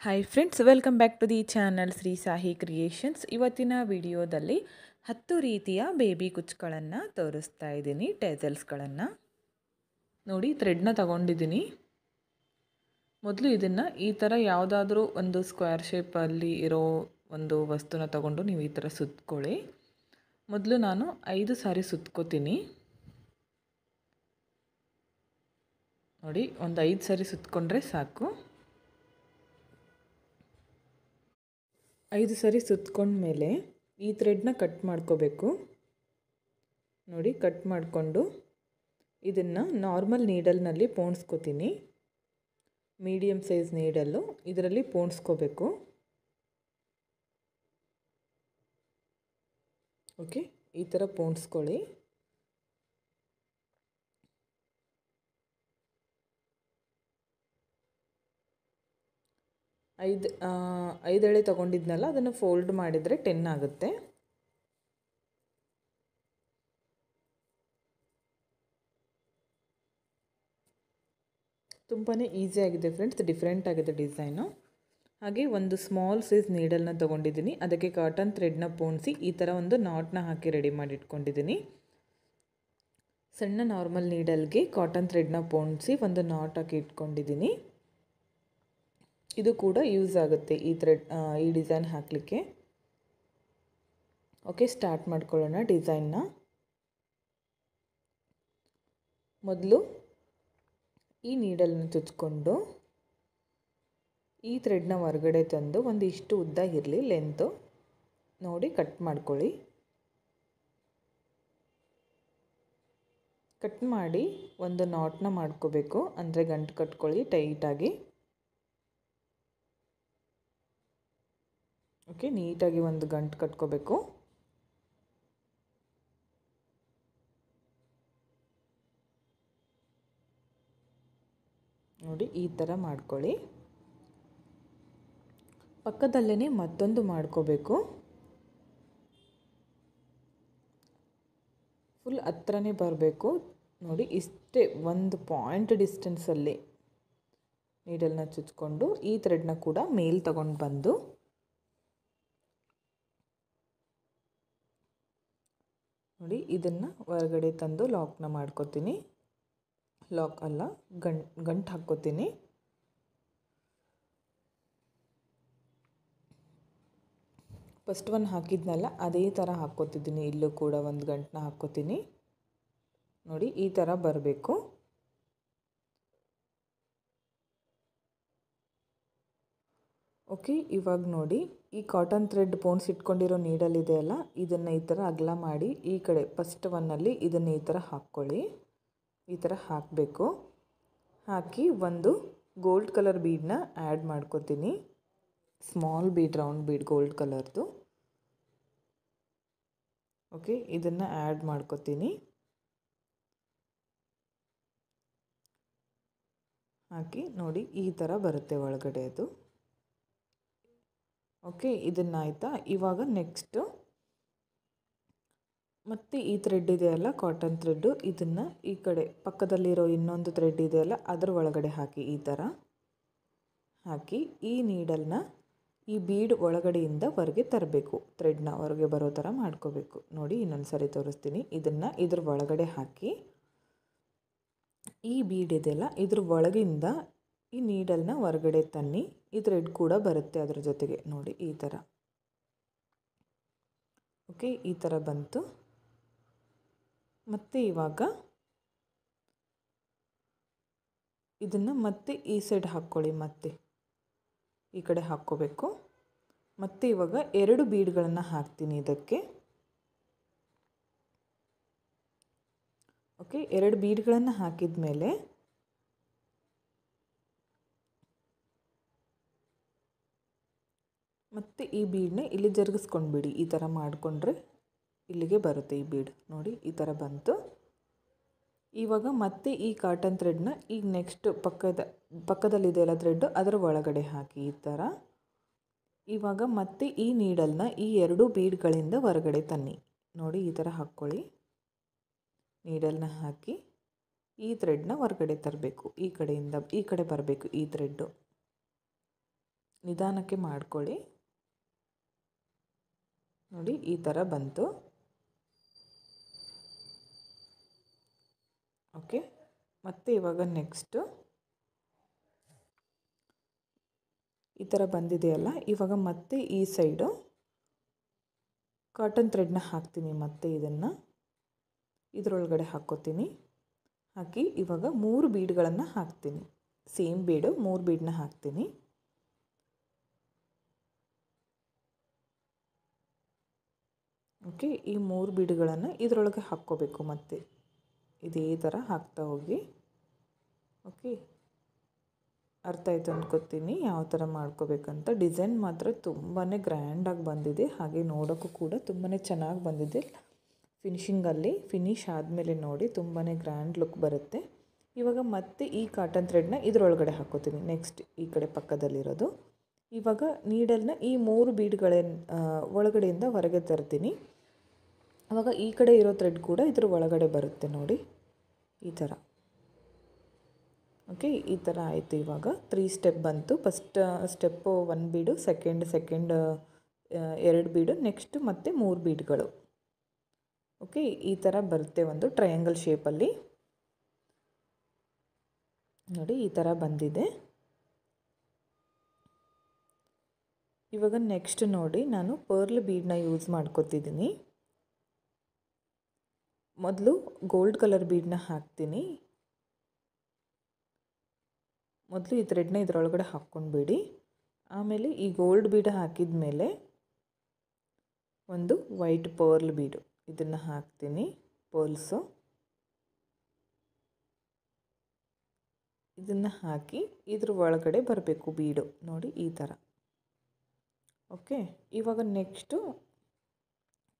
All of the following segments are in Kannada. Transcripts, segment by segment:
Hi friends, welcome back to the channel Shri Sahi creations. ಇವತ್ತಿನ ವಿಡಿಯೋದಲ್ಲಿ 10 ರೀತಿಯ ಬೇಬಿ ಕುಚ್ಚುಗಳನ್ನು ತೋರಿಸ್ತಾ ಇದ್ದೀನಿ. ಟೇಸಲ್ಸ್ಗಳನ್ನು ನೋಡಿ, ಥ್ರೆಡ್ನ ತಗೊಂಡಿದ್ದೀನಿ. ಮೊದಲು ಇದನ್ನು ಈ ಥರ ಯಾವುದಾದ್ರೂ ಒಂದು ಸ್ಕ್ವೇರ್ ಶೇಪಲ್ಲಿ ಇರೋ ಒಂದು ವಸ್ತುನ ತಗೊಂಡು ನೀವು ಈ ಥರ ಸುತ್ಕೊಳ್ಳಿ. ಮೊದಲು ನಾನು 5 ಸಾರಿ ಸುತ್ಕೋತೀನಿ. ನೋಡಿ, ಒಂದು 5 ಸಾರಿ ಸುತ್ಕೊಂಡ್ರೆ ಸಾಕು. 5 ಸರಿ ಸುತ್ಕೊಂಡ್ಮೇಲೆ ಈ ಥ್ರೆಡ್ನ ಕಟ್ ಮಾಡ್ಕೋಬೇಕು. ನೋಡಿ, ಕಟ್ ಮಾಡಿಕೊಂಡು ಇದನ್ನು ನಾರ್ಮಲ್ ನೀಡಲ್ನಲ್ಲಿ ಪೋಣಿಸ್ಕೋತೀನಿ. ಮೀಡಿಯಮ್ ಸೈಜ್ ನೀಡಲ್ಲು ಇದರಲ್ಲಿ ಪೋಣಿಸ್ಕೋಬೇಕು. ಓಕೆ, ಈ ಥರ ಪೋಣಿಸ್ಕೊಳ್ಳಿ. ಐದು ಎಳೆ ತೊಗೊಂಡಿದ್ನಲ್ಲ, ಅದನ್ನು ಫೋಲ್ಡ್ ಮಾಡಿದರೆ 10 ಆಗುತ್ತೆ. ತುಂಬಾ ಈಸಿಯಾಗಿದೆ ಫ್ರೆಂಡ್ಸ್, ಡಿಫ್ರೆಂಟ್ ಆಗಿದೆ ಡಿಸೈನು. ಹಾಗೆ ಒಂದು ಸ್ಮಾಲ್ ಸೈಜ್ ನೀಡಲ್ನ ತೊಗೊಂಡಿದ್ದೀನಿ. ಅದಕ್ಕೆ ಕಾಟನ್ ಥ್ರೆಡ್ನ ಪೋಣಿಸಿ ಈ ಥರ ಒಂದು ನಾಟ್ನ ಹಾಕಿ ರೆಡಿ ಮಾಡಿ ಇಟ್ಕೊಂಡಿದ್ದೀನಿ. ಸಣ್ಣ ನಾರ್ಮಲ್ ನೀಡಲ್ಗೆ ಕಾಟನ್ ಥ್ರೆಡ್ನ ಪೋಣಿಸಿ ಒಂದು ನಾಟ್ ಹಾಕಿ ಇಟ್ಕೊಂಡಿದ್ದೀನಿ. ಇದು ಕೂಡ ಯೂಸ್ ಆಗುತ್ತೆ ಈ ಡಿಸೈನ್ ಹಾಕಲಿಕ್ಕೆ. ಓಕೆ, ಸ್ಟಾರ್ಟ್ ಮಾಡ್ಕೊಳ್ಳೋಣ ಡಿಸೈನ್ನ. ಮೊದಲು ಈ ನೀಡಲ್ನ ಚುಚ್ಕೊಂಡು ಈ ಥ್ರೆಡ್ನ ಹೊರಗಡೆ ತಂದು ಒಂದು ಇಷ್ಟು ಉದ್ದ ಇರಲಿ ಲೆಂತು ನೋಡಿ ಕಟ್ ಮಾಡ್ಕೊಳ್ಳಿ. ಕಟ್ ಮಾಡಿ ಒಂದು ನಾಟ್ನ ಮಾಡ್ಕೋಬೇಕು, ಅಂದರೆ ಗಂಟು ಕಟ್ಕೊಳ್ಳಿ ಟೈಟಾಗಿ. ಓಕೆ, ನೀಟಾಗಿ ಒಂದು ಗಂಟು ಕಟ್ಕೋಬೇಕು. ನೋಡಿ, ಈ ಥರ ಮಾಡ್ಕೊಳ್ಳಿ. ಪಕ್ಕದಲ್ಲೇ ಮತ್ತೊಂದು ಮಾಡ್ಕೋಬೇಕು. ಫುಲ್ ಹತ್ರನೇ ಬರಬೇಕು. ನೋಡಿ, ಇಷ್ಟೇ ಒಂದು ಪಾಯಿಂಟ್ ಡಿಸ್ಟೆನ್ಸಲ್ಲಿ ನೀಡಲ್ನ ಚುಚ್ಕೊಂಡು ಈ ಥ್ರೆಡ್ನ ಕೂಡ ಮೇಲ್ ತಗೊಂಡು ಬಂದು ನೋಡಿ ಇದನ್ನು ಹೊರಗಡೆ ತಂದು ಲಾಕ್ನ ಮಾಡ್ಕೋತೀನಿ. ಲಾಕ್ ಅಲ್ಲ, ಗಂಟು ಹಾಕ್ಕೋತೀನಿ. ಫಸ್ಟ್ ಒನ್ ಹಾಕಿದ್ನಲ್ಲ, ಅದೇ ಥರ ಹಾಕ್ಕೋತಿದ್ದೀನಿ. ಇಲ್ಲೂ ಕೂಡ ಒಂದು ಗಂಟನ್ನ ಹಾಕ್ಕೋತೀನಿ. ನೋಡಿ, ಈ ಥರ ಬರಬೇಕು. ಓಕೆ, ಇವಾಗ ನೋಡಿ, ಈ ಕಾಟನ್ ಥ್ರೆಡ್ ಪೋಣಿಸಿಟ್ಕೊಂಡಿರೋ ನೀಡಲ್ ಇದೆಯಲ್ಲ, ಇದನ್ನು ಈ ಥರ ಅಗಲ ಮಾಡಿ ಈ ಕಡೆ ಫಸ್ಟ್ ಒನ್ನಲ್ಲಿ ಇದನ್ನು ಈ ಥರ ಹಾಕ್ಕೊಳ್ಳಿ. ಈ ಥರ ಹಾಕಬೇಕು. ಹಾಕಿ ಒಂದು ಗೋಲ್ಡ್ ಕಲರ್ ಬೀಡನ್ನ ಆ್ಯಡ್ ಮಾಡ್ಕೋತೀನಿ. Small bead, round bead, gold ಕಲರ್ದು. ಓಕೆ, ಇದನ್ನು ಆ್ಯಡ್ ಮಾಡ್ಕೋತೀನಿ. ಹಾಕಿ ನೋಡಿ, ಈ ಥರ ಬರುತ್ತೆ ಒಳಗಡೆ ಅದು. ಓಕೆ, ಇದನ್ನಾಯ್ತಾ. ಇವಾಗ ನೆಕ್ಸ್ಟು ಮತ್ತು ಈ ಥ್ರೆಡ್ ಇದೆಯಲ್ಲ, ಕಾಟನ್ ಥ್ರೆಡ್ಡು, ಇದನ್ನು ಈ ಕಡೆ ಪಕ್ಕದಲ್ಲಿರೋ ಇನ್ನೊಂದು ಥ್ರೆಡ್ ಇದೆಯಲ್ಲ, ಅದರ ಒಳಗಡೆ ಹಾಕಿ. ಈ ಥರ ಹಾಕಿ ಈ ನೀಡಲ್ನ ಈ ಬೀಡ್ ಒಳಗಡೆಯಿಂದ ಹೊರಗೆ ತರಬೇಕು. ಥ್ರೆಡ್ನ ಹೊರಗೆ ಬರೋ ಥರ ಮಾಡ್ಕೋಬೇಕು. ನೋಡಿ, ಇನ್ನೊಂದು ಸರಿ ತೋರಿಸ್ತೀನಿ. ಇದನ್ನು ಇದ್ರ ಒಳಗಡೆ ಹಾಕಿ ಈ ಬೀಡ್ ಇದೆಯಲ್ಲ, ಇದ್ರ ಒಳಗಿಂದ ಈ ನೀಡಲ್ನ ಹೊರಗಡೆ ತನ್ನಿ. ಈ ಥ್ರೆಡ್ ಕೂಡ ಬರುತ್ತೆ ಅದ್ರ ಜೊತೆಗೆ. ನೋಡಿ, ಈ ಥರ. ಓಕೆ, ಈ ಥರ ಬಂತು. ಮತ್ತು ಇವಾಗ ಇದನ್ನು ಮತ್ತೆ ಈ ಸೈಡ್ ಹಾಕ್ಕೊಳ್ಳಿ. ಮತ್ತೆ ಈ ಕಡೆ ಹಾಕ್ಕೋಬೇಕು. ಮತ್ತು ಇವಾಗ 2 ಬೀಡ್ಗಳನ್ನು ಹಾಕ್ತೀನಿ ಇದಕ್ಕೆ. ಓಕೆ, 2 ಬೀಡ್ಗಳನ್ನು ಹಾಕಿದ ಮೇಲೆ ಮತ್ತು ಈ ಬೀಡನ್ನ ಇಲ್ಲಿ ಜರುಗಿಸ್ಕೊಂಡ್ಬಿಡಿ. ಈ ಥರ ಮಾಡಿಕೊಂಡ್ರೆ ಇಲ್ಲಿಗೆ ಬರುತ್ತೆ ಈ ಬೀಡ್. ನೋಡಿ, ಈ ಥರ ಬಂತು. ಇವಾಗ ಮತ್ತೆ ಈ ಕಾಟನ್ ಥ್ರೆಡ್ನ ಈಗ ನೆಕ್ಸ್ಟ್ ಪಕ್ಕದಲ್ಲಿದೆಯಲ್ಲ ಥ್ರೆಡ್ಡು, ಅದರ ಒಳಗಡೆ ಹಾಕಿ ಈ ಥರ. ಇವಾಗ ಮತ್ತೆ ಈ ನೀಡಲ್ನ ಈ 2 ಬೀಡ್ಗಳಿಂದ ಹೊರಗಡೆ ತನ್ನಿ. ನೋಡಿ, ಈ ಥರ ಹಾಕ್ಕೊಳ್ಳಿ. ನೀಡಲ್ನ ಹಾಕಿ ಈ ಥ್ರೆಡ್ನ ಹೊರಗಡೆ ತರಬೇಕು. ಈ ಕಡೆಯಿಂದ ಈ ಕಡೆ ಬರಬೇಕು ಈ ಥ್ರೆಡ್ಡು. ನಿಧಾನಕ್ಕೆ ಮಾಡ್ಕೊಳ್ಳಿ. ನೋಡಿ ಈ ಥರ ಬಂತು. ಓಕೆ, ಮತ್ತು ಇವಾಗ ನೆಕ್ಸ್ಟು ಈ ಥರ ಬಂದಿದೆಯಲ್ಲ, ಇವಾಗ ಮತ್ತೆ ಈ ಸೈಡು ಕಾಟನ್ ಥ್ರೆಡ್ನ ಹಾಕ್ತೀನಿ. ಮತ್ತೆ ಇದನ್ನು ಇದರೊಳಗಡೆ ಹಾಕ್ಕೋತೀನಿ. ಹಾಕಿ ಇವಾಗ 3 ಬೀಡ್ಗಳನ್ನು ಹಾಕ್ತೀನಿ. ಸೇಮ್ ಬೀಡು 3 ಬೀಡನ್ನ ಹಾಕ್ತೀನಿ. ಓಕೆ, ಈ 3 ಬೀಡುಗಳನ್ನು ಇದರೊಳಗೆ ಹಾಕ್ಕೋಬೇಕು. ಮತ್ತೆ ಇದೇ ಥರ ಹಾಕ್ತಾ ಹೋಗಿ. ಓಕೆ, ಅರ್ಥ ಆಯಿತು ಅಂದ್ಕೊತೀನಿ ಯಾವ ಥರ ಮಾಡ್ಕೋಬೇಕಂತ. ಡಿಸೈನ್ ಮಾತ್ರ ತುಂಬಾ ಗ್ರ್ಯಾಂಡಾಗಿ ಬಂದಿದೆ, ಹಾಗೆ ನೋಡೋಕ್ಕೂ ಕೂಡ ತುಂಬಾ ಚೆನ್ನಾಗಿ ಬಂದಿದೆ. ಫಿನಿಶಿಂಗಲ್ಲಿ ಫಿನಿಶ್ ಆದಮೇಲೆ ನೋಡಿ ತುಂಬಾ ಗ್ರ್ಯಾಂಡ್ ಲುಕ್ ಬರುತ್ತೆ. ಇವಾಗ ಮತ್ತೆ ಈ ಕಾಟನ್ ಥ್ರೆಡ್ನ ಇದರೊಳಗಡೆ ಹಾಕ್ಕೋತೀನಿ. ನೆಕ್ಸ್ಟ್ ಈ ಕಡೆ ಪಕ್ಕದಲ್ಲಿರೋದು. ಇವಾಗ ನೀಡಲ್ನ ಈ 3 ಬೀಡ್ಗಳ ಒಳಗಡೆಯಿಂದ ಹೊರಗೆ ತರ್ತೀನಿ. ಆವಾಗ ಈ ಕಡೆ ಇರೋ ಥ್ರೆಡ್ ಕೂಡ ಇದ್ರ ಒಳಗಡೆ ಬರುತ್ತೆ ನೋಡಿ ಈ ಥರ. ಓಕೆ, ಈ ಥರ ಆಯಿತು. ಇವಾಗ 3 ಸ್ಟೆಪ್ ಬಂತು. ಫಸ್ಟ್ ಸ್ಟೆಪ್ಪು 1 ಬೀಡು, ಸೆಕೆಂಡ್ 2 ಬೀಡು, ನೆಕ್ಸ್ಟ್ ಮತ್ತೆ 3 ಬೀಡ್ಗಳು. ಓಕೆ, ಈ ಥರ ಬರುತ್ತೆ ಒಂದು ಟ್ರಯಾಂಗಲ್ ಶೇಪಲ್ಲಿ. ನೋಡಿ ಈ ಥರ ಬಂದಿದೆ. ಇವಾಗ ನೆಕ್ಸ್ಟ್ ನೋಡಿ ನಾನು ಪರ್ಲ್ ಬೀಡನ್ನ ಯೂಸ್ ಮಾಡ್ಕೊತಿದ್ದೀನಿ. ಮೊದಲು ಗೋಲ್ಡ್ ಕಲರ್ ಬೀಡನ್ನ ಹಾಕ್ತೀನಿ. ಮೊದಲು ಈ ಥ್ರೆಡ್ನ ಇದರೊಳಗಡೆ ಹಾಕ್ಕೊಂಡ್ಬಿಡಿ. ಆಮೇಲೆ ಈ ಗೋಲ್ಡ್ ಬೀಡ್ ಹಾಕಿದ ಮೇಲೆ ಒಂದು ವೈಟ್ ಪರ್ಲ್ ಬೀಡು ಇದನ್ನು ಹಾಕ್ತೀನಿ. ಪರ್ಲ್ಸು ಇದನ್ನು ಹಾಕಿ ಇದ್ರ ಒಳಗಡೆ ಬರಬೇಕು ಬೀಡು ನೋಡಿ ಈ ಥರ. ಓಕೆ, ಇವಾಗ ನೆಕ್ಸ್ಟು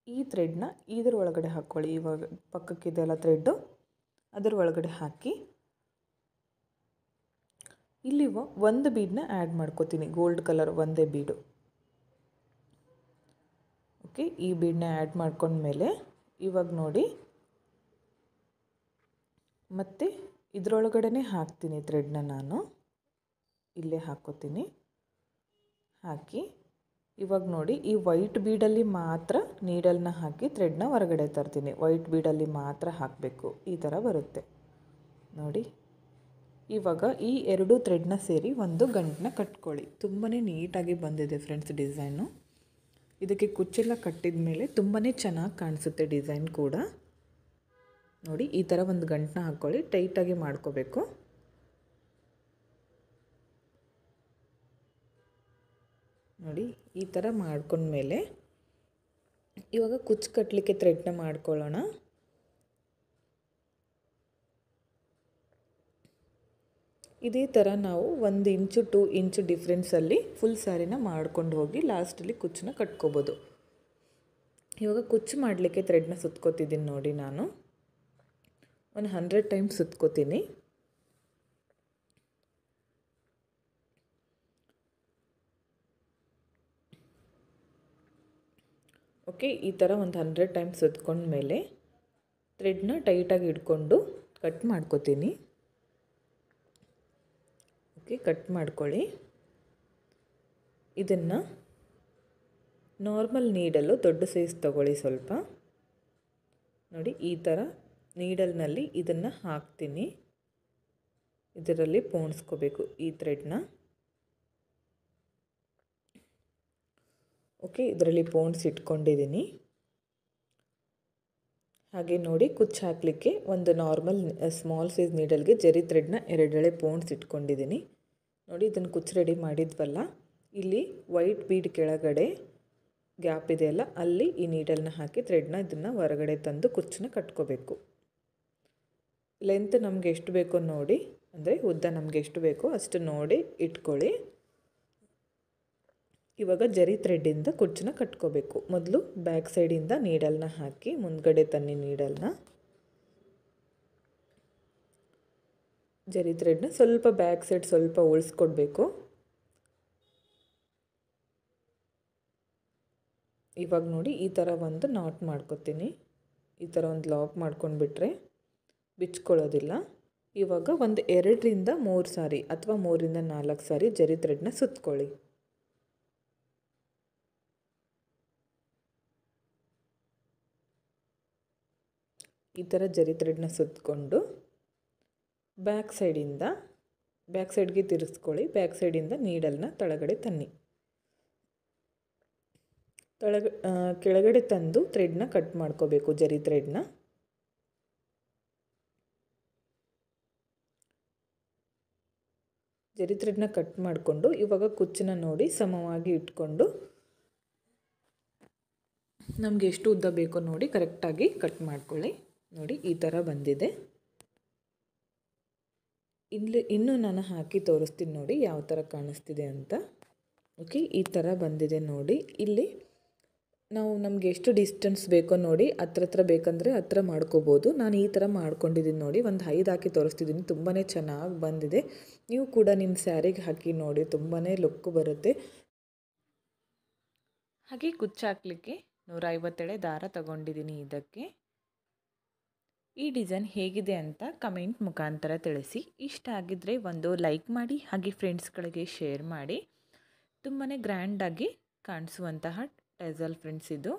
ಈ ಥ್ರೆಡ್ನ ಇದ್ರ ಒಳಗಡೆ ಹಾಕ್ಕೊಳ್ಳಿ. ಇವಾಗ ಪಕ್ಕಕ್ಕಿದೆಲ್ಲ ಥ್ರೆಡ್ಡು ಅದರ ಒಳಗಡೆ ಹಾಕಿ ಇಲ್ಲಿ ಒಂದು ಬೀಡನ್ನ ಆ್ಯಡ್ ಮಾಡ್ಕೋತೀನಿ. ಗೋಲ್ಡ್ ಕಲರ್ ಒಂದೇ ಬೀಡು. ಓಕೆ, ಈ ಬೀಡನ್ನ ಆ್ಯಡ್ ಮಾಡ್ಕೊಂಡ್ಮೇಲೆ ಇವಾಗ ನೋಡಿ ಮತ್ತೆ ಇದರೊಳಗಡೆ ಹಾಕ್ತೀನಿ ಥ್ರೆಡ್ನ. ನಾನು ಇಲ್ಲೇ ಹಾಕ್ಕೋತೀನಿ. ಹಾಕಿ ಇವಾಗ ನೋಡಿ ಈ ವೈಟ್ ಬೀಡಲ್ಲಿ ಮಾತ್ರ ನೀಡಲ್ನ ಹಾಕಿ ಥ್ರೆಡ್ನ ಹೊರಗಡೆ ತರ್ತೀನಿ. ವೈಟ್ ಬೀಡಲ್ಲಿ ಮಾತ್ರ ಹಾಕಬೇಕು. ಈ ಥರ ಬರುತ್ತೆ ನೋಡಿ. ಇವಾಗ ಈ 2 ಥ್ರೆಡ್ನ ಸೇರಿ ಒಂದು ಗಂಟನ್ನ ಕಟ್ಕೊಳ್ಳಿ. ತುಂಬಾ ನೀಟಾಗಿ ಬಂದಿದೆ ಫ್ರೆಂಡ್ಸ್ ಡಿಸೈನು. ಇದಕ್ಕೆ ಕುಚ್ಚೆಲ್ಲ ಕಟ್ಟಿದ ಮೇಲೆ ತುಂಬಾ ಚೆನ್ನಾಗಿ ಕಾಣಿಸುತ್ತೆ ಡಿಸೈನ್ ಕೂಡ. ನೋಡಿ ಈ ಥರ ಒಂದು ಗಂಟನ್ನ ಹಾಕ್ಕೊಳ್ಳಿ. ಟೈಟಾಗಿ ಮಾಡ್ಕೋಬೇಕು. ನೋಡಿ ಈ ಥರ ಮಾಡ್ಕೊಂಡ್ಮೇಲೆ ಇವಾಗ ಕುಚ್ಚು ಕಟ್ಟಲಿಕ್ಕೆ ಥ್ರೆಡ್ನ ಮಾಡ್ಕೊಳ್ಳೋಣ. ಇದೇ ಥರ ನಾವು 1 ಇಂಚು 2 ಇಂಚು ಡಿಫ್ರೆನ್ಸಲ್ಲಿ ಫುಲ್ ಸ್ಯಾರಿನ ಮಾಡ್ಕೊಂಡು ಹೋಗಿ ಲಾಸ್ಟಲ್ಲಿ ಕುಚ್ಚನ್ನ ಕಟ್ಕೋಬೋದು. ಇವಾಗ ಕುಚ್ಚು ಮಾಡಲಿಕ್ಕೆ ಥ್ರೆಡ್ನ ಸುತ್ಕೋತಿದ್ದೀನಿ ನೋಡಿ. ನಾನು ಒಂದು 100 ಟೈಮ್ಸ್ ಸುತ್ಕೋತೀನಿ. ಓಕೆ, ಈ ಥರ ಒಂದು 100 ಟೈಮ್ಸ್ ಸುತ್ಕೊಂಡ್ಮೇಲೆ ಥ್ರೆಡ್ನ ಟೈಟಾಗಿ ಹಿಡ್ಕೊಂಡು ಕಟ್ ಮಾಡ್ಕೋತೀನಿ. ಓಕೆ, ಕಟ್ ಮಾಡ್ಕೊಳ್ಳಿ. ಇದನ್ನು ನಾರ್ಮಲ್ ನೀಡಲ್ಲು ದೊಡ್ಡ ಸೈಜ್ ತೊಗೊಳ್ಳಿ ಸ್ವಲ್ಪ. ನೋಡಿ ಈ ಥರ ನೀಡಲ್ನಲ್ಲಿ ಇದನ್ನು ಹಾಕ್ತೀನಿ. ಇದರಲ್ಲಿ ಪೋಣಿಸ್ಕೋಬೇಕು ಈ ಥ್ರೆಡ್ನ. ಓಕೆ, ಇದರಲ್ಲಿ ಪೋಣಿಸಿ ಇಟ್ಕೊಂಡಿದ್ದೀನಿ. ಹಾಗೆ ನೋಡಿ ಕುಚ್ಚು ಹಾಕಲಿಕ್ಕೆ ಒಂದು ನಾರ್ಮಲ್ ಸ್ಮಾಲ್ ಸೈಜ್ ನೀಡಲ್ಗೆ ಜರಿ ಥ್ರೆಡ್ನ 2 ಎಳೆ ಪೋಣಿಸಿ ಇಟ್ಕೊಂಡಿದ್ದೀನಿ. ನೋಡಿ ಇದನ್ನು ಕುಚ್ಚು ರೆಡಿ ಮಾಡಿದ್ವಲ್ಲ, ಇಲ್ಲಿ ವೈಟ್ ಬೀಡ್ ಕೆಳಗಡೆ ಗ್ಯಾಪ್ ಇದೆಯಲ್ಲ ಅಲ್ಲಿ ಈ ನೀಡಲ್ನ ಹಾಕಿ ಥ್ರೆಡ್ನ ಇದನ್ನು ಹೊರಗಡೆ ತಂದು ಕುಚ್ಚನ್ನ ಕಟ್ಕೋಬೇಕು. ಲೆಂತ್ ನಮಗೆ ಎಷ್ಟು ಬೇಕೋ ನೋಡಿ, ಅಂದರೆ ಉದ್ದ ನಮಗೆ ಎಷ್ಟು ಬೇಕೋ ಅಷ್ಟು ನೋಡಿ ಇಟ್ಕೊಳ್ಳಿ. ಇವಾಗ ಜರಿ ಥ್ರೆಡ್ಡಿಂದ ಕುಚ್ಚನ್ನ ಕಟ್ಕೋಬೇಕು. ಮೊದಲು ಬ್ಯಾಕ್ ಸೈಡಿಂದ ನೀಡಲ್ನ ಹಾಕಿ ಮುಂದ್ಗಡೆ ತನ್ನಿ ನೀಡಲ್ನ. ಜರಿ ಥ್ರೆಡ್ನ ಸ್ವಲ್ಪ ಬ್ಯಾಕ್ ಸೈಡ್ ಸ್ವಲ್ಪ ಉಳಿಸ್ಕೊಡ್ಬೇಕು. ಇವಾಗ ನೋಡಿ ಈ ಥರ ಒಂದು ನಾಟ್ ಮಾಡ್ಕೊತೀನಿ. ಈ ಥರ ಒಂದು ಲಾಕ್ ಮಾಡ್ಕೊಂಡ್ಬಿಟ್ರೆ ಬಿಚ್ಕೊಳ್ಳೋದಿಲ್ಲ. ಇವಾಗ ಒಂದು 2 ರಿಂದ 3 ಸಾರಿ ಅಥವಾ 3 ರಿಂದ 4 ಸಾರಿ ಜರಿ ಥ್ರೆಡ್ನ ಸುತ್ಕೊಳ್ಳಿ. ಈ ಥರ ಜರಿ ಥ್ರೆಡ್ನ ಸುತ್ತಕೊಂಡು ಬ್ಯಾಕ್ ಸೈಡ್ಗೆ ತಿರುಗಿಸ್ಕೊಳ್ಳಿ. ಬ್ಯಾಕ್ ಸೈಡಿಂದ ನೀಡಲ್ನ ಕೆಳಗಡೆ ತನ್ನಿ. ಕೆಳಗಡೆ ತಂದು ಥ್ರೆಡ್ನ ಕಟ್ ಮಾಡ್ಕೋಬೇಕು. ಜರಿ ಥ್ರೆಡ್ನ ಕಟ್ ಮಾಡಿಕೊಂಡು ಇವಾಗ ಕುಚ್ಚನ್ನ ನೋಡಿ ಸಮವಾಗಿ ಇಟ್ಕೊಂಡು ನಮಗೆ ಎಷ್ಟು ಉದ್ದ ಬೇಕೋ ನೋಡಿ ಕರೆಕ್ಟಾಗಿ ಕಟ್ ಮಾಡ್ಕೊಳ್ಳಿ. ನೋಡಿ ಈ ಥರ ಬಂದಿದೆ. ಇನ್ನೂ ನಾನು ಹಾಕಿ ತೋರಿಸ್ತೀನಿ ನೋಡಿ ಯಾವ ಥರ ಕಾಣಿಸ್ತಿದೆ ಅಂತ. ಓಕೆ, ಈ ಥರ ಬಂದಿದೆ ನೋಡಿ. ಇಲ್ಲಿ ನಾವು ನಮಗೆ ಎಷ್ಟು ಡಿಸ್ಟೆನ್ಸ್ ಬೇಕೋ ನೋಡಿ, ಹತ್ರ ಬೇಕಂದರೆ ಹತ್ರ ಮಾಡ್ಕೋಬೋದು. ನಾನು ಈ ಥರ ಮಾಡ್ಕೊಂಡಿದ್ದೀನಿ ನೋಡಿ. ಒಂದು 5 ಹಾಕಿ ತೋರಿಸ್ತಿದ್ದೀನಿ. ತುಂಬಾ ಚೆನ್ನಾಗಿ ಬಂದಿದೆ. ನೀವು ಕೂಡ ನಿಮ್ಮ ಸ್ಯಾರಿಗೆ ಹಾಕಿ ನೋಡಿ, ತುಂಬಾ ಲುಕ್ ಬರುತ್ತೆ. ಹಾಗೆ ಕುಚ್ಚು ಹಾಕಲಿಕ್ಕೆ 150 ಎಳೆ ದಾರ ತಗೊಂಡಿದ್ದೀನಿ. ಇದಕ್ಕೆ ಈ ಡಿಸೈನ್ ಹೇಗಿದೆ ಅಂತ ಕಮೆಂಟ್ ಮುಖಾಂತರ ತಿಳಿಸಿ. ಇಷ್ಟ ಆಗಿದ್ದರೆ ಒಂದು ಲೈಕ್ ಮಾಡಿ, ಹಾಗೆ ಫ್ರೆಂಡ್ಸ್ಗಳಿಗೆ ಶೇರ್ ಮಾಡಿ. ತುಂಬಾ ಗ್ರ್ಯಾಂಡಾಗಿ ಕಾಣಿಸುವಂತಹ ಟೆಸಲ್ ಫ್ರೆಂಡ್ಸ್ ಇದು.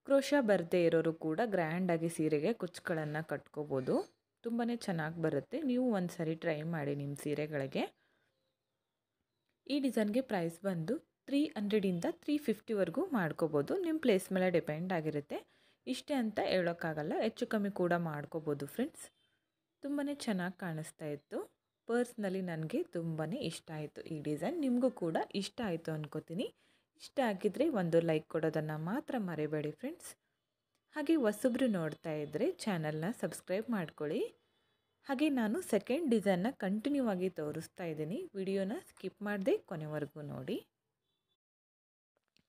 ಕ್ರೋಶಾ ಬರದೇ ಇರೋರು ಕೂಡ ಗ್ರ್ಯಾಂಡಾಗಿ ಸೀರೆಗೆ ಕುಚ್ಚುಗಳನ್ನು ಕಟ್ಕೋಬೋದು. ತುಂಬಾ ಚೆನ್ನಾಗಿ ಬರುತ್ತೆ. ನೀವು ಒಂದು ಸರಿ ಟ್ರೈ ಮಾಡಿ ನಿಮ್ಮ ಸೀರೆಗಳಿಗೆ. ಈ ಡಿಸೈನ್ಗೆ ಪ್ರೈಸ್ ಬಂದು 300ಇಂದ 350ವರೆಗೂ ಮಾಡ್ಕೋಬೋದು. ನಿಮ್ಮ ಪ್ಲೇಸ್ ಮೇಲೆ ಡಿಪೆಂಡ್ ಆಗಿರುತ್ತೆ. ಇಷ್ಟೇ ಅಂತ ಹೇಳೋಕ್ಕಾಗಲ್ಲ, ಹೆಚ್ಚು ಕಮ್ಮಿ ಕೂಡ ಮಾಡ್ಕೋಬೋದು ಫ್ರೆಂಡ್ಸ್. ತುಂಬಾ ಚೆನ್ನಾಗಿ ಕಾಣಿಸ್ತಾ ಇತ್ತು. ಪರ್ಸ್ನಲಿ ನನಗೆ ತುಂಬಾ ಇಷ್ಟ ಆಯಿತು ಈ ಡಿಸೈನ್. ನಿಮಗೂ ಕೂಡ ಇಷ್ಟ ಆಯಿತು ಅಂದ್ಕೋತೀನಿ. ಇಷ್ಟ ಆಗಿದ್ದರೆ ಒಂದು ಲೈಕ್ ಕೊಡೋದನ್ನು ಮಾತ್ರ ಮರಿಬೇಡಿ ಫ್ರೆಂಡ್ಸ್. ಹಾಗೆ ಹೊಸಬ್ರು ನೋಡ್ತಾ ಇದ್ದರೆ ಚಾನಲ್ನ ಸಬ್ಸ್ಕ್ರೈಬ್ ಮಾಡ್ಕೊಳ್ಳಿ. ಹಾಗೆ ನಾನು ಸೆಕೆಂಡ್ ಡಿಸೈನ್ನ ಕಂಟಿನ್ಯೂ ಆಗಿ ತೋರಿಸ್ತಾ ಇದ್ದೀನಿ. ವಿಡಿಯೋನ ಸ್ಕಿಪ್ ಮಾಡದೆ ಕೊನೆವರೆಗೂ ನೋಡಿ.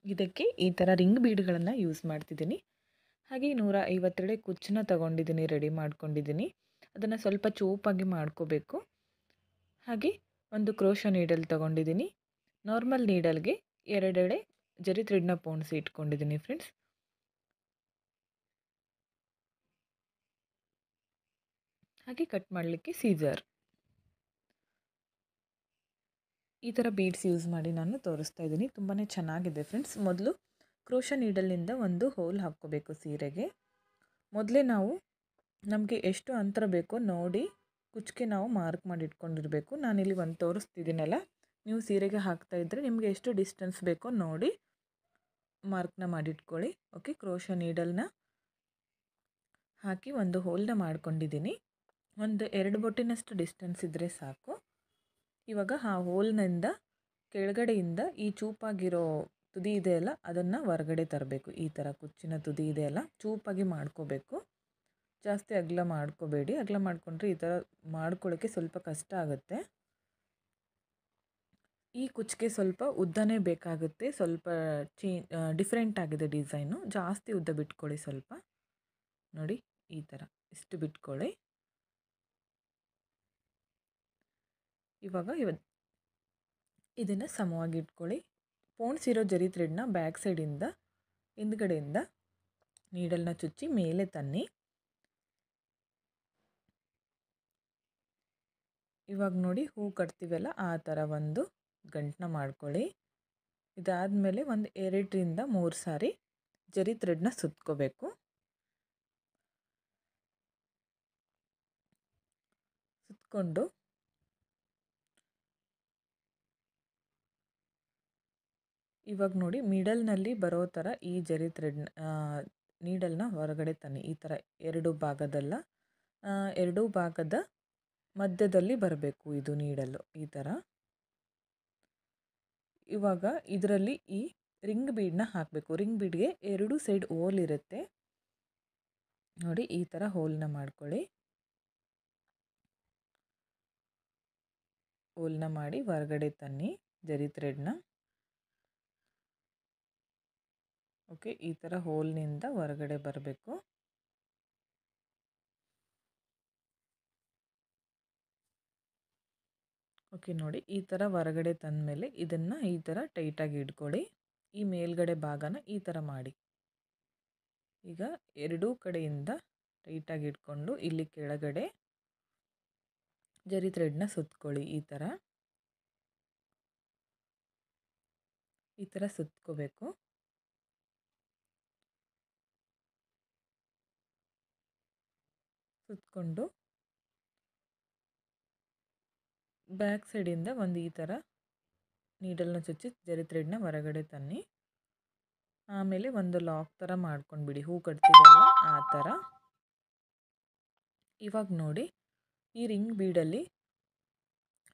ಇದಕ್ಕೆ ಈ ಥರ ರಿಂಗ್ ಬೀಡ್ಗಳನ್ನು ಯೂಸ್ ಮಾಡ್ತಿದ್ದೀನಿ. ಹಾಗೆ 150 ಎಳೆ ಕುಚ್ಚನ್ನ ತಗೊಂಡಿದ್ದೀನಿ, ರೆಡಿ ಮಾಡ್ಕೊಂಡಿದ್ದೀನಿ. ಅದನ್ನು ಸ್ವಲ್ಪ ಚೂಪಾಗಿ ಮಾಡ್ಕೋಬೇಕು. ಹಾಗೆ ಒಂದು ಕ್ರೋಶಾ ನೀಡಲ್ ತಗೊಂಡಿದ್ದೀನಿ. ನಾರ್ಮಲ್ ನೀಡಲ್ಗೆ 2 ಎಳೆ ಜರಿ ಥ್ರೆಡ್ನ ಪೋಣಿಸಿ ಇಟ್ಕೊಂಡಿದ್ದೀನಿ ಫ್ರೆಂಡ್ಸ್. ಹಾಗೆ ಕಟ್ ಮಾಡಲಿಕ್ಕೆ ಸೀಸರ್. ಈ ಥರ ಬೀಡ್ಸ್ ಯೂಸ್ ಮಾಡಿ ನಾನು ತೋರಿಸ್ತಾ ಇದ್ದೀನಿ. ತುಂಬಾ ಚೆನ್ನಾಗಿದೆ ಫ್ರೆಂಡ್ಸ್. ಮೊದಲು ಕ್ರೋಶಾ ನೀಡಲ್ನಿಂದ ಒಂದು ಹೋಲ್ ಹಾಕ್ಕೋಬೇಕು ಸೀರೆಗೆ. ಮೊದಲೇ ನಾವು ನಮಗೆ ಎಷ್ಟು ಅಂತರ ಬೇಕೋ ನೋಡಿ ಕುಚ್ಚಿಗೆ ನಾವು ಮಾರ್ಕ್ ಮಾಡಿ ಇಟ್ಕೊಂಡಿರಬೇಕು. ನಾನಿಲ್ಲಿ ಒಂದು ತೋರಿಸ್ತಿದ್ದೀನಲ್ಲ, ನೀವು ಸೀರೆಗೆ ಹಾಕ್ತಾಯಿದ್ರೆ ನಿಮಗೆ ಎಷ್ಟು ಡಿಸ್ಟೆನ್ಸ್ ಬೇಕೋ ನೋಡಿ ಮಾರ್ಕ್ನ ಮಾಡಿಟ್ಕೊಳ್ಳಿ. ಓಕೆ, ಕ್ರೋಶಾ ನೀಡಲ್ನ ಹಾಕಿ ಒಂದು ಹೋಲ್ನ ಮಾಡ್ಕೊಂಡಿದ್ದೀನಿ. ಒಂದು 2 ಬೊಟ್ಟಿನಷ್ಟು ಡಿಸ್ಟೆನ್ಸ್ ಇದ್ದರೆ ಸಾಕು. ಇವಾಗ ಆ ಹೋಲ್ನಿಂದ ಕೆಳಗಡೆಯಿಂದ ಈ ಚೂಪಾಗಿರೋ ತುದಿ ಇದೆಯಲ್ಲ ಅದನ್ನು ಹೊರಗಡೆ ತರಬೇಕು. ಈ ಥರ ಕುಚ್ಚಿನ ತುದಿ ಇದೆಯಲ್ಲ ಚೂಪಾಗಿ ಮಾಡ್ಕೋಬೇಕು. ಜಾಸ್ತಿ ಅಗಲ ಮಾಡ್ಕೋಬೇಡಿ. ಅಗಲ ಮಾಡಿಕೊಂಡ್ರೆ ಈ ಥರ ಮಾಡ್ಕೊಳ್ಳೋಕ್ಕೆ ಸ್ವಲ್ಪ ಕಷ್ಟ ಆಗುತ್ತೆ. ಈ ಕುಚ್ಚಿಗೆ ಸ್ವಲ್ಪ ಉದ್ದನೇ ಬೇಕಾಗುತ್ತೆ. ಸ್ವಲ್ಪ ಡಿಫ್ರೆಂಟ್ ಆಗಿದೆ ಡಿಸೈನು. ಜಾಸ್ತಿ ಉದ್ದ ಬಿಟ್ಕೊಳ್ಳಿ. ಸ್ವಲ್ಪ ನೋಡಿ ಈ ಥರ ಇಷ್ಟು ಬಿಟ್ಕೊಳ್ಳಿ. ಇವಾಗ ಇದನ್ನು ಸಮವಾಗಿ ಇಟ್ಕೊಳ್ಳಿ. ಪೋಣಿಸಿರೋ ಜರಿ ಥ್ರೆಡ್ನ ಬ್ಯಾಕ್ ಸೈಡಿಂದ ಹಿಂದ್ಗಡೆಯಿಂದ ನೀಡಲ್ನ ಚುಚ್ಚಿ ಮೇಲೆ ತನ್ನಿ. ಇವಾಗ ನೋಡಿ ಹೂ ಕಟ್ತೀವಲ್ಲ ಆ ಥರ ಒಂದು ಗಂಟನ್ನ ಮಾಡ್ಕೊಳ್ಳಿ. ಇದಾದಮೇಲೆ ಒಂದು 2ರಿಂದ 3 ಸಾರಿ ಜರಿ ಥ್ರೆಡ್ನ ಸುತ್ಕೋಬೇಕು. ಸುತ್ಕೊಂಡು ಇವಾಗ ನೋಡಿ ಮಿಡಲ್ನಲ್ಲಿ ಬರೋ ಥರ ಈ ಜರಿ ಥ್ರೆಡ್ನ ನೀಡಲ್ನ ಹೊರಗಡೆ ತನ್ನಿ. ಈ ಥರ ಎರಡೂ ಭಾಗದ ಮಧ್ಯದಲ್ಲಿ ಬರಬೇಕು ಇದು ನೀಡಲ್ಲು ಈ ಥರ. ಇವಾಗ ಇದರಲ್ಲಿ ಈ ರಿಂಗ್ ಬೀಡನ್ನ ಹಾಕಬೇಕು. ರಿಂಗ್ ಬೀಡ್ಗೆ 2 ಸೈಡ್ ಹೋಲ್ ಇರುತ್ತೆ ನೋಡಿ. ಈ ಥರ ಹೋಲ್ನ ಮಾಡ್ಕೊಳ್ಳಿ. ಹೋಲ್ನ ಮಾಡಿ ಹೊರಗಡೆ ತನ್ನಿ ಜರಿ ಥ್ರೆಡ್ನ. ಓಕೆ, ಈ ಥರ ಹೋಲ್ನಿಂದ ಹೊರಗಡೆ ಬರಬೇಕು. ಓಕೆ ನೋಡಿ ಈ ಥರ ಹೊರಗಡೆ ತಂದಮೇಲೆ ಇದನ್ನು ಈ ಥರ ಟೈಟಾಗಿ ಇಟ್ಕೊಳ್ಳಿ. ಈ ಮೇಲ್ಗಡೆ ಭಾಗನ ಈ ಥರ ಮಾಡಿ. ಈಗ ಎರಡೂ ಕಡೆಯಿಂದ ಟೈಟಾಗಿ ಇಟ್ಕೊಂಡು ಇಲ್ಲಿ ಕೆಳಗಡೆ ಜರಿ ಥ್ರೆಡ್ನ ಸುತ್ಕೊಳ್ಳಿ. ಈ ಥರ ಸುತ್ಕೋಬೇಕು. ಸುತ್ತಕೊಂಡು ಬ್ಯಾಕ್ ಸೈಡಿಂದ ಒಂದು ಈ ಥರ ನೀಡಲ್ನ ಚುಚ್ಚಿ ಜರಿ ಥ್ರೆಡ್ನ ಹೊರಗಡೆ ತನ್ನಿ. ಆಮೇಲೆ ಒಂದು ಲಾಕ್ ಥರ ಮಾಡ್ಕೊಂಡ್ಬಿಡಿ, ಹೂ ಕಟ್ತೀವಲ್ಲ ಆ ಥರ. ಇವಾಗ ನೋಡಿ ಈ ರಿಂಗ್ ಬೀಡಲ್ಲಿ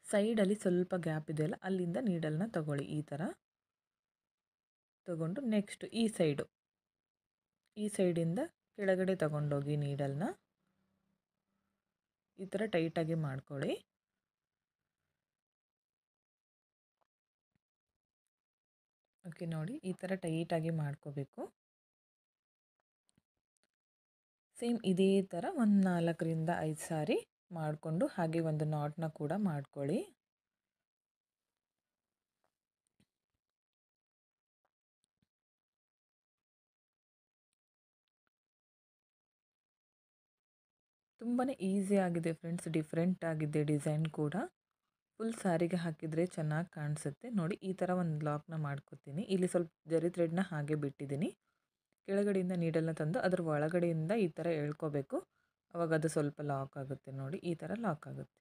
ಸೈಡಲ್ಲಿ ಸ್ವಲ್ಪ ಗ್ಯಾಪ್ ಇದೆಯಲ್ಲ, ಅಲ್ಲಿಂದ ನೀಡಲ್ನ ತಗೊಳ್ಳಿ. ಈ ಥರ ತಗೊಂಡು ನೆಕ್ಸ್ಟ್ ಈ ಸೈಡಿಂದ ಕೆಳಗಡೆ ತಗೊಂಡೋಗಿ ನೀಡಲ್ನ ಈ ಥರ ಟೈಟಾಗಿ ಮಾಡ್ಕೊಳ್ಳಿ. ಓಕೆ ನೋಡಿ, ಈ ಥರ ಟೈಟಾಗಿ ಮಾಡ್ಕೋಬೇಕು. ಸೇಮ್ ಇದೇ ಥರ ಒಂದು 4ರಿಂದ 5 ಸಾರಿ ಮಾಡಿಕೊಂಡು ಹಾಗೆ ಒಂದು ನಾಟ್ನ ಕೂಡ ಮಾಡ್ಕೊಳ್ಳಿ. ತುಂಬಾ ಈಸಿ ಆಗಿದೆ ಫ್ರೆಂಡ್ಸ್, ಡಿಫ್ರೆಂಟ್ ಆಗಿದೆ ಡಿಸೈನ್ ಕೂಡ. ಫುಲ್ ಸ್ಯಾರಿಗೆ ಹಾಕಿದರೆ ಚೆನ್ನಾಗಿ ಕಾಣಿಸುತ್ತೆ. ನೋಡಿ ಈ ಥರ ಒಂದು ಲಾಕ್ನ ಮಾಡ್ಕೊತೀನಿ. ಇಲ್ಲಿ ಸ್ವಲ್ಪ ಜರಿ ಥ್ರೆಡ್ನ ಹಾಗೆ ಬಿಟ್ಟಿದ್ದೀನಿ. ಕೆಳಗಡೆಯಿಂದ ನೀಡಲ್ನ ತಂದು ಅದರ ಒಳಗಡೆಯಿಂದ ಈ ಥರ ಎಳ್ಕೋಬೇಕು. ಅವಾಗ ಅದು ಸ್ವಲ್ಪ ಲಾಕ್ ಆಗುತ್ತೆ. ನೋಡಿ ಈ ಥರ ಲಾಕ್ ಆಗುತ್ತೆ.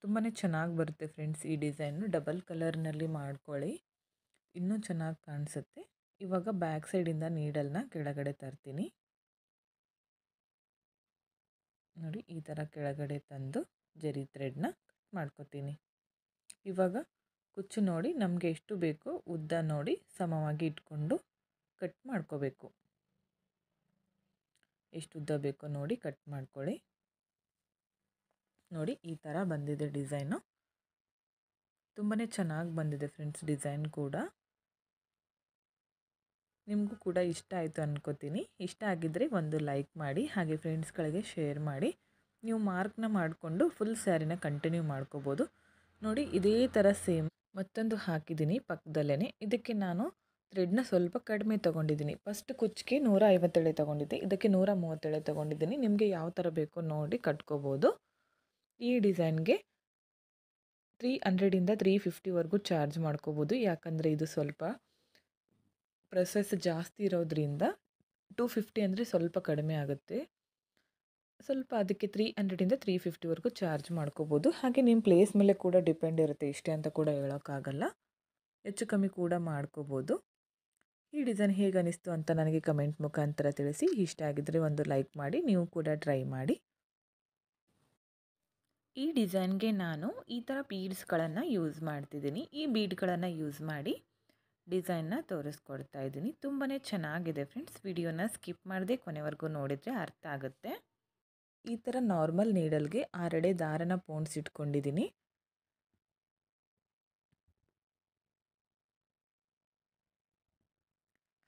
ತುಂಬಾ ಚೆನ್ನಾಗಿ ಬರುತ್ತೆ ಫ್ರೆಂಡ್ಸ್ ಈ ಡಿಸೈನು. ಡಬಲ್ ಕಲರ್ನಲ್ಲಿ ಮಾಡ್ಕೊಳ್ಳಿ, ಇನ್ನೂ ಚೆನ್ನಾಗಿ ಕಾಣಿಸುತ್ತೆ. ಇವಾಗ ಬ್ಯಾಕ್ ಸೈಡಿಂದ ನೀಡಲ್ನ ಕೆಳಗಡೆ ತರ್ತೀನಿ. ನೋಡಿ ಈ ಥರ ಕೆಳಗಡೆ ತಂದು ಜರಿ ಥ್ರೆಡ್ನ ಮಾಡ್ಕೊತೀನಿ. ಇವಾಗ ಕುಚ್ಚು ನೋಡಿ ನಮಗೆ ಎಷ್ಟು ಬೇಕೋ ಉದ್ದ ನೋಡಿ ಸಮವಾಗಿ ಇಟ್ಕೊಂಡು ಕಟ್ ಮಾಡ್ಕೋಬೇಕು. ಎಷ್ಟು ಉದ್ದ ಬೇಕೋ ನೋಡಿ ಕಟ್ ಮಾಡ್ಕೊಳ್ಳಿ. ನೋಡಿ ಈ ಥರ ಬಂದಿದೆ ಡಿಸೈನು. ತುಂಬಾ ಚೆನ್ನಾಗಿ ಬಂದಿದೆ ಫ್ರೆಂಡ್ಸ್ ಡಿಸೈನ್ ಕೂಡ. ನಿಮಗೂ ಕೂಡ ಇಷ್ಟ ಆಯಿತು ಅನ್ಕೋತೀನಿ. ಇಷ್ಟ ಆಗಿದ್ದರೆ ಒಂದು ಲೈಕ್ ಮಾಡಿ, ಹಾಗೆ ಫ್ರೆಂಡ್ಸ್ಗಳಿಗೆ ಶೇರ್ ಮಾಡಿ. ನೀವು ಮಾರ್ಕ್ನ ಮಾಡಿಕೊಂಡು ಫುಲ್ ಸ್ಯಾರಿನ ಕಂಟಿನ್ಯೂ ಮಾಡ್ಕೋಬೋದು. ನೋಡಿ ಇದೇ ಥರ ಸೇಮ್ ಮತ್ತೊಂದು ಹಾಕಿದ್ದೀನಿ ಪಕ್ಕದಲ್ಲೇ. ಇದಕ್ಕೆ ನಾನು ಥ್ರೆಡ್ನ ಸ್ವಲ್ಪ ಕಡಿಮೆ ತೊಗೊಂಡಿದ್ದೀನಿ. ಫಸ್ಟ್ ಕುಚ್ಚಿಗೆ 150 ಎಳೆ ತೊಗೊಂಡಿದ್ದೆ, ಇದಕ್ಕೆ 130 ಎಳೆ ತೊಗೊಂಡಿದ್ದೀನಿ. ನಿಮಗೆ ಯಾವ ಥರ ಬೇಕೋ ನೋಡಿ ಕಟ್ಕೋಬೋದು. ಈ ಡಿಸೈನ್ಗೆ 300ಇಂದ 350ವರೆಗೂ ಚಾರ್ಜ್ ಮಾಡ್ಕೋಬೋದು. ಯಾಕಂದರೆ ಇದು ಸ್ವಲ್ಪ ಪ್ರೊಸೆಸ್ ಜಾಸ್ತಿ ಇರೋದ್ರಿಂದ 250 ಅಂದರೆ ಸ್ವಲ್ಪ ಕಡಿಮೆ ಆಗುತ್ತೆ. ಸ್ವಲ್ಪ ಅದಕ್ಕೆ 300ಇಂದ 350ವರೆಗೂ ಚಾರ್ಜ್ ಮಾಡ್ಕೋಬೋದು. ಹಾಗೆ ನಿಮ್ಮ ಪ್ಲೇಸ್ ಮೇಲೆ ಕೂಡ ಡಿಪೆಂಡ್ ಇರುತ್ತೆ, ಇಷ್ಟೇ ಅಂತ ಕೂಡ ಹೇಳೋಕ್ಕಾಗಲ್ಲ, ಹೆಚ್ಚು ಕಮ್ಮಿ ಕೂಡ ಮಾಡ್ಕೋಬೋದು. ಈ ಡಿಸೈನ್ ಹೇಗೆ ಅನಿಸ್ತು ಅಂತ ನನಗೆ ಕಮೆಂಟ್ ಮುಖಾಂತರ ತಿಳಿಸಿ. ಇಷ್ಟ ಆಗಿದ್ದರೆ ಒಂದು ಲೈಕ್ ಮಾಡಿ, ನೀವು ಕೂಡ ಟ್ರೈ ಮಾಡಿ. ಈ ಡಿಸೈನ್ಗೆ ನಾನು ಈ ಥರ ಬೀಡ್ಸ್ಗಳನ್ನು ಯೂಸ್ ಮಾಡ್ತಿದ್ದೀನಿ. ಈ ಬೀಡ್ಗಳನ್ನು ಯೂಸ್ ಮಾಡಿ ಡಿಸೈನ್ನ ತೋರಿಸ್ಕೊಡ್ತಾ ಇದ್ದೀನಿ. ತುಂಬಾ ಚೆನ್ನಾಗಿದೆ ಫ್ರೆಂಡ್ಸ್. ವಿಡಿಯೋನ ಸ್ಕಿಪ್ ಮಾಡದೆ ಕೊನೆವರೆಗೂ ನೋಡಿದರೆ ಅರ್ಥ ಆಗುತ್ತೆ. ಈ ಥರ ನಾರ್ಮಲ್ ನೀಡಲ್ಗೆ 6 ಎಳೆ ದಾರನ ಪೋಣಿಸಿಟ್ಕೊಂಡಿದ್ದೀನಿ.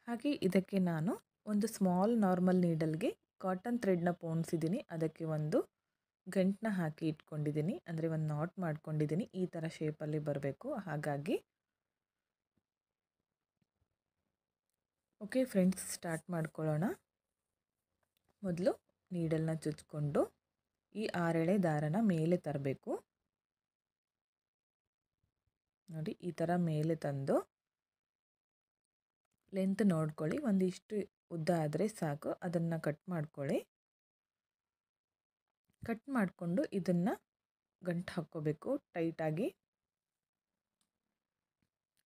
ಹಾಗೆ ಇದಕ್ಕೆ ನಾನು ಒಂದು ಸ್ಮಾಲ್ ನಾರ್ಮಲ್ ನೀಡಲ್ಗೆ ಕಾಟನ್ ಥ್ರೆಡ್ನ ಪೋಣಿಸಿದ್ದೀನಿ. ಅದಕ್ಕೆ ಒಂದು ಗಂಟನ್ನ ಹಾಕಿ ಇಟ್ಕೊಂಡಿದ್ದೀನಿ, ಅಂದರೆ ಒಂದು ನಾಟ್ ಮಾಡ್ಕೊಂಡಿದ್ದೀನಿ. ಈ ಥರ ಶೇಪಲ್ಲಿ ಬರಬೇಕು. ಹಾಗಾಗಿ ಓಕೆ ಫ್ರೆಂಡ್ಸ್, ಸ್ಟಾರ್ಟ್ ಮಾಡ್ಕೊಳ್ಳೋಣ. ಮೊದಲು ನೀಡಲ್ನ ಚುಚ್ಕೊಂಡು ಈ 6 ಎಳೆ ದಾರನ ಮೇಲೆ ತರಬೇಕು. ನೋಡಿ ಈ ಥರ ಮೇಲೆ ತಂದು ಲೆಂತ್ ನೋಡ್ಕೊಳ್ಳಿ, ಒಂದಿಷ್ಟು ಉದ್ದ ಆದರೆ ಸಾಕು. ಅದನ್ನು ಕಟ್ ಮಾಡ್ಕೊಳ್ಳಿ. ಕಟ್ ಮಾಡಿಕೊಂಡು ಇದನ್ನು ಗಂಟು ಹಾಕ್ಕೋಬೇಕು ಟೈಟಾಗಿ.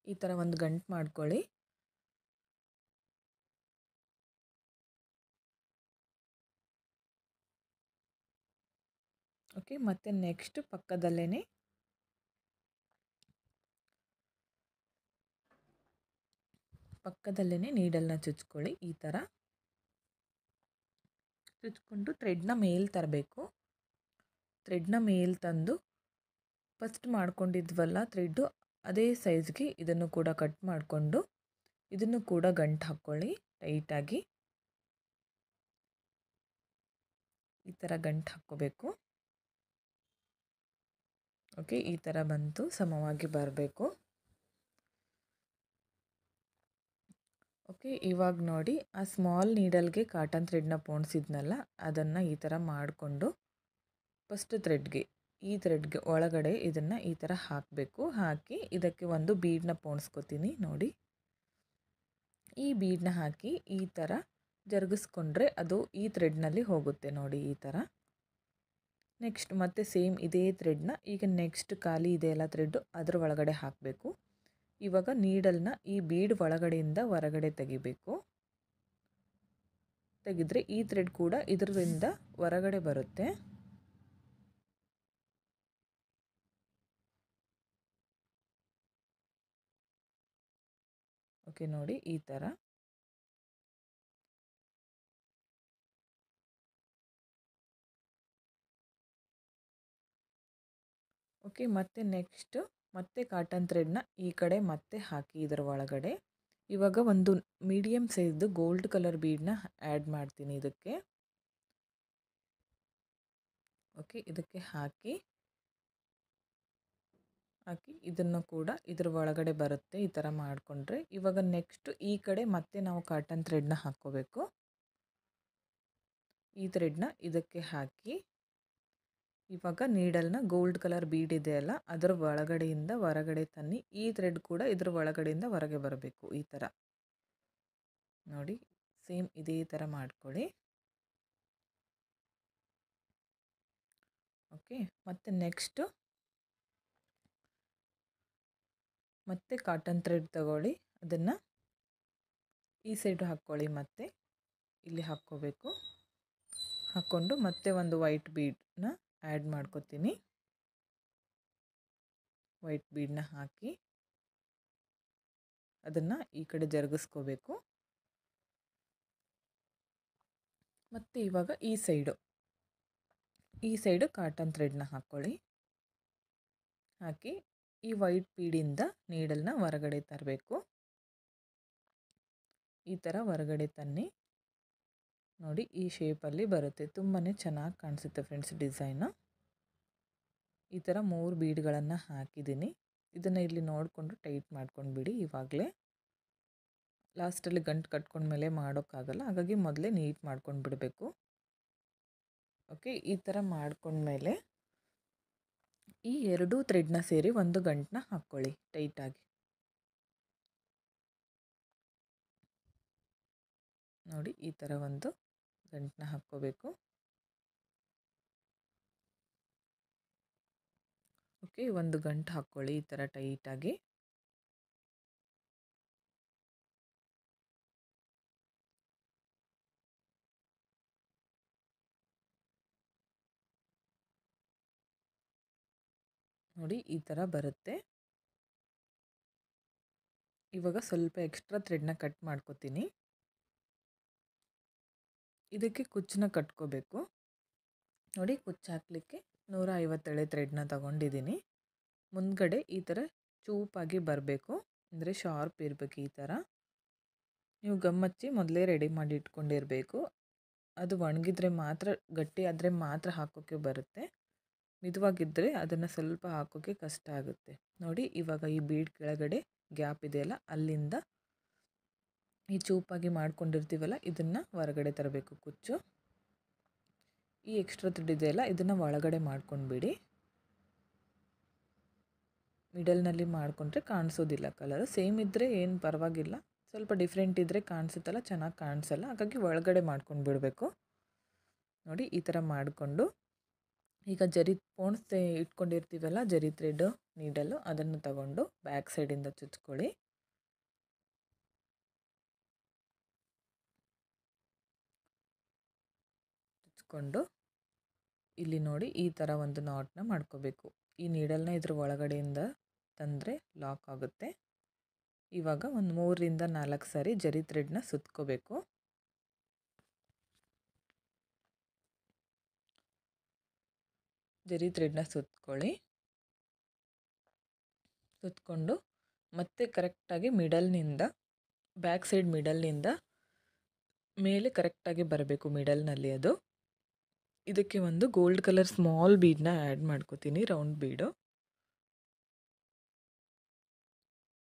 ಈ ಥರ ಒಂದು ಗಂಟು ಮಾಡ್ಕೊಳ್ಳಿ. ಓಕೆ, ಮತ್ತು ನೆಕ್ಸ್ಟ್ ಪಕ್ಕದಲ್ಲೇ ನೀಡಲ್ನ ಚುಚ್ಕೊಳ್ಳಿ. ಈ ಥರ ಚುಚ್ಕೊಂಡು ಥ್ರೆಡ್ನ ಮೇಲೆ ತರಬೇಕು. ಥ್ರೆಡ್ನ ಮೇಲೆ ತಂದು ಫಸ್ಟ್ ಮಾಡ್ಕೊಂಡಿದ್ವಲ್ಲ ಥ್ರೆಡ್ಡು, ಅದೇ ಸೈಜ್ಗೆ ಇದನ್ನು ಕೂಡ ಕಟ್ ಮಾಡಿಕೊಂಡು ಇದನ್ನು ಕೂಡ ಗಂಟು ಹಾಕ್ಕೊಳ್ಳಿ ಟೈಟಾಗಿ. ಈ ಥರ ಗಂಟು ಹಾಕ್ಕೋಬೇಕು. ಓಕೆ, ಈ ಥರ ಬಂತು, ಸಮವಾಗಿ ಬರಬೇಕು. ಓಕೆ, ಇವಾಗ ನೋಡಿ ಆ ಸ್ಮಾಲ್ ನೀಡಲ್ಗೆ ಕಾಟನ್ ಥ್ರೆಡ್ನ ಪೋಣಿಸಿದ್ನಲ್ಲ, ಅದನ್ನು ಈ ಥರ ಮಾಡಿಕೊಂಡು ಫಸ್ಟ್ ಈ ಥ್ರೆಡ್ಗೆ ಒಳಗಡೆ ಇದನ್ನು ಈ ಥರ ಹಾಕಬೇಕು. ಹಾಕಿ ಇದಕ್ಕೆ ಒಂದು ಬೀಡನ್ನ ಪೋಣಿಸ್ಕೊತೀನಿ. ನೋಡಿ ಈ ಬೀಡನ್ನ ಹಾಕಿ ಈ ಥರ ಜರುಗಿಸ್ಕೊಂಡ್ರೆ ಅದು ಈ ಥ್ರೆಡ್ನಲ್ಲಿ ಹೋಗುತ್ತೆ ನೋಡಿ ಈ ಥರ. ನೆಕ್ಸ್ಟ್ ಮತ್ತೆ ಸೇಮ್ ಇದೇ ಥ್ರೆಡ್ನ ಈಗ ನೆಕ್ಸ್ಟ್ ಖಾಲಿ ಇದೆಯಲ್ಲ ಥ್ರೆಡ್ಡು ಅದರ ಒಳಗಡೆ ಹಾಕಬೇಕು. ಇವಾಗ ನೀಡಲ್ನ ಈ ಬೀಡ್ ಒಳಗಡೆಯಿಂದ ಹೊರಗಡೆ ತೆಗಿಬೇಕು. ತೆಗೆದ್ರೆ ಈ ಥ್ರೆಡ್ ಕೂಡ ಇದರಿಂದ ಹೊರಗಡೆ ಬರುತ್ತೆ. ಓಕೆ ನೋಡಿ ಈ ಥರ. ಓಕೆ ಮತ್ತೆ ನೆಕ್ಸ್ಟ್ ಮತ್ತೆ ಕಾಟನ್ ಥ್ರೆಡ್ನ ಈ ಕಡೆ ಮತ್ತೆ ಹಾಕಿ ಇದರ ಒಳಗಡೆ. ಇವಾಗ ಒಂದು ಮೀಡಿಯಮ್ ಸೈಜ್ದು ಗೋಲ್ಡ್ ಕಲರ್ ಬೀಡನ್ನ ಆ್ಯಡ್ ಮಾಡ್ತೀನಿ ಇದಕ್ಕೆ. ಓಕೆ ಇದಕ್ಕೆ ಹಾಕಿ ಇದನ್ನು ಕೂಡ ಇದರ ಒಳಗಡೆ ಬರುತ್ತೆ ಈ ಥರ ಮಾಡಿಕೊಂಡ್ರೆ. ಇವಾಗ ನೆಕ್ಸ್ಟ್ ಈ ಕಡೆ ಮತ್ತೆ ನಾವು ಕಾಟನ್ ಥ್ರೆಡ್ನ ಹಾಕ್ಕೋಬೇಕು. ಈ ಥ್ರೆಡ್ನ ಇದಕ್ಕೆ ಹಾಕಿ ಇವಾಗ ನೀಡಲ್ನ ಗೋಲ್ಡ್ ಕಲರ್ ಬೀಡ್ ಇದೆಯಲ್ಲ ಅದರ ಒಳಗಡೆಯಿಂದ ಹೊರಗಡೆ ತನ್ನಿ. ಈ ಥ್ರೆಡ್ ಕೂಡ ಇದರ ಒಳಗಡೆಯಿಂದ ಹೊರಗೆ ಬರಬೇಕು ಈ ಥರ ನೋಡಿ. ಸೇಮ್ ಇದೇ ಥರ ಮಾಡ್ಕೊಳ್ಳಿ. ಓಕೆ ಮತ್ತು ನೆಕ್ಸ್ಟು ಮತ್ತೆ ಕಾಟನ್ ಥ್ರೆಡ್ ತಗೊಳ್ಳಿ, ಅದನ್ನು ಈ ಸೈಡು ಹಾಕ್ಕೊಳ್ಳಿ, ಮತ್ತೆ ಇಲ್ಲಿ ಹಾಕ್ಕೋಬೇಕು. ಹಾಕ್ಕೊಂಡು ಮತ್ತೆ ಒಂದು ವೈಟ್ ಬೀಡನ್ನ ಆ್ಯಡ್ ಮಾಡ್ಕೊತೀನಿ. ವೈಟ್ ಬೀಡನ್ನ ಹಾಕಿ ಅದನ್ನು ಈ ಕಡೆ ಜರುಗಿಸ್ಕೋಬೇಕು. ಮತ್ತು ಇವಾಗ ಈ ಸೈಡು ಕಾಟನ್ ಥ್ರೆಡ್ನ ಹಾಕ್ಕೊಳ್ಳಿ. ಹಾಕಿ ಈ ವೈಟ್ ಬೀಡಿಂದ ನೀಡಲ್ನ ಹೊರಗಡೆ ತರಬೇಕು. ಈ ಥರ ಹೊರಗಡೆ ತನ್ನಿ ನೋಡಿ. ಈ ಶೇಪಲ್ಲಿ ಬರುತ್ತೆ, ತುಂಬಾ ಚೆನ್ನಾಗಿ ಕಾಣಿಸುತ್ತೆ ಫ್ರೆಂಡ್ಸ್ ಡಿಸೈನು. ಈ ಥರ 3 ಬೀಡ್ಗಳನ್ನು ಹಾಕಿದ್ದೀನಿ. ಇದನ್ನು ಇಲ್ಲಿ ನೋಡಿಕೊಂಡು ಟೈಟ್ ಮಾಡ್ಕೊಂಡು ಬಿಡಿ. ಇವಾಗಲೇ ಲಾಸ್ಟಲ್ಲಿ ಗಂಟು ಕಟ್ಕೊಂಡ್ಮೇಲೆ ಮಾಡೋಕ್ಕಾಗಲ್ಲ, ಹಾಗಾಗಿ ಮೊದಲೇ ನೀಟ್ ಮಾಡ್ಕೊಂಡು ಬಿಡಬೇಕು. ಓಕೆ ಈ ಥರ ಮಾಡ್ಕೊಂಡ್ಮೇಲೆ ಈ 2 ಥ್ರೆಡ್ನ ಸೇರಿ ಒಂದು ಗಂಟನ್ನ ಹಾಕ್ಕೊಳ್ಳಿ ಟೈಟಾಗಿ ನೋಡಿ. ಈ ಥರ ಒಂದು ಗಂಟನ್ನ ಹಾಕ್ಕೋಬೇಕು. ಓಕೆ ಒಂದು ಗಂಟು ಹಾಕ್ಕೊಳ್ಳಿ ಈ ಥರ ಟೈಟಾಗಿ. ನೋಡಿ ಈ ಥರ ಬರುತ್ತೆ. ಇವಾಗ ಸ್ವಲ್ಪ ಎಕ್ಸ್ಟ್ರಾ ಥ್ರೆಡ್ನ ಕಟ್ ಮಾಡ್ಕೋತೀನಿ. ಇದಕ್ಕೆ ಕುಚ್ಚನ್ನ ಕಟ್ಕೋಬೇಕು ನೋಡಿ. ಕುಚ್ಚು ಹಾಕಲಿಕ್ಕೆ 150 ಎಳೆ ಥ್ರೆಡ್ನ ತಗೊಂಡಿದ್ದೀನಿ. ಮುಂದ್ಗಡೆ ಈ ಥರ ಚೂಪಾಗಿ ಬರಬೇಕು, ಅಂದರೆ ಶಾರ್ಪ್ ಇರಬೇಕು ಈ ಥರ. ನೀವು ಗಮ್ಮಚ್ಚಿ ಮೊದಲೇ ರೆಡಿ ಮಾಡಿ ಇಟ್ಕೊಂಡಿರಬೇಕು. ಅದು ಒಣಗಿದ್ರೆ ಮಾತ್ರ, ಗಟ್ಟಿ ಆದರೆ ಮಾತ್ರ ಹಾಕೋಕ್ಕೆ ಬರುತ್ತೆ. ಮಿದುವಾಗಿದ್ದರೆ ಅದನ್ನು ಸ್ವಲ್ಪ ಹಾಕೋಕ್ಕೆ ಕಷ್ಟ ಆಗುತ್ತೆ ನೋಡಿ. ಇವಾಗ ಈ ಬೀಡ್ ಕೆಳಗಡೆ ಗ್ಯಾಪ್ ಇದೆಯಲ್ಲ, ಅಲ್ಲಿಂದ ಈ ಚೂಪಾಗಿ ಮಾಡ್ಕೊಂಡಿರ್ತೀವಲ್ಲ ಇದನ್ನು ಹೊರಗಡೆ ತರಬೇಕು ಕುಚ್ಚು. ಈ ಎಕ್ಸ್ಟ್ರಾ ಥ್ರೆಡ್ ಇದೆಯಲ್ಲ ಇದನ್ನು ಒಳಗಡೆ ಮಾಡ್ಕೊಂಡ್ಬಿಡಿ. ಮಿಡಲ್ನಲ್ಲಿ ಮಾಡಿಕೊಂಡ್ರೆ ಕಾಣಿಸೋದಿಲ್ಲ ಕಲರು. ಸೇಮ್ ಇದ್ದರೆ ಏನು ಪರವಾಗಿಲ್ಲ, ಸ್ವಲ್ಪ ಡಿಫ್ರೆಂಟ್ ಇದ್ದರೆ ಕಾಣಿಸುತ್ತಲ್ಲ, ಚೆನ್ನಾಗಿ ಕಾಣಿಸಲ್ಲ, ಹಾಗಾಗಿ ಒಳಗಡೆ ಮಾಡ್ಕೊಂಡು ಬಿಡಬೇಕು ನೋಡಿ. ಈ ಥರ ಮಾಡಿಕೊಂಡು ಈಗ ಜರಿ ಪೋಣಿಸ್ತೆ ಇಟ್ಕೊಂಡಿರ್ತೀವಲ್ಲ, ಜರಿ ಥ್ರೆಡ್ಡು ನೀಡಲು, ಅದನ್ನು ತಗೊಂಡು ಬ್ಯಾಕ್ ಸೈಡಿಂದ ಚುಚ್ಕೊಳ್ಳಿ. ಚುಚ್ಕೊಂಡು ಇಲ್ಲಿ ನೋಡಿ ಈ ಥರ ಒಂದು ನಾಟ್ನ ಮಾಡ್ಕೋಬೇಕು. ಈ ನೀಡಲ್ನ ಇದ್ರ ಒಳಗಡೆಯಿಂದ ತಂದರೆ ಲಾಕ್ ಆಗುತ್ತೆ. ಇವಾಗ ಒಂದು 3 ರಿಂದ 4 ಸಾರಿ ಜರಿ ಥ್ರೆಡ್ನ ಸುತ್ಕೋಬೇಕು. ಜರಿ ಥ್ರೆಡ್ನ ಸುತ್ಕೊಳ್ಳಿ. ಸುತ್ಕೊಂಡು ಮತ್ತೆ ಕರೆಕ್ಟಾಗಿ ಮಿಡಲ್ನಿಂದ, ಬ್ಯಾಕ್ ಸೈಡ್ ಮಿಡಲ್ನಿಂದ ಮೇಲೆ ಕರೆಕ್ಟಾಗಿ ಬರಬೇಕು ಮಿಡಲ್ನಲ್ಲಿ ಅದು. ಇದಕ್ಕೆ ಒಂದು ಗೋಲ್ಡ್ ಕಲರ್ ಸ್ಮಾಲ್ ಬೀಡನ್ನ ಆ್ಯಡ್ ಮಾಡ್ಕೋತೀನಿ, ರೌಂಡ್ ಬೀಡು.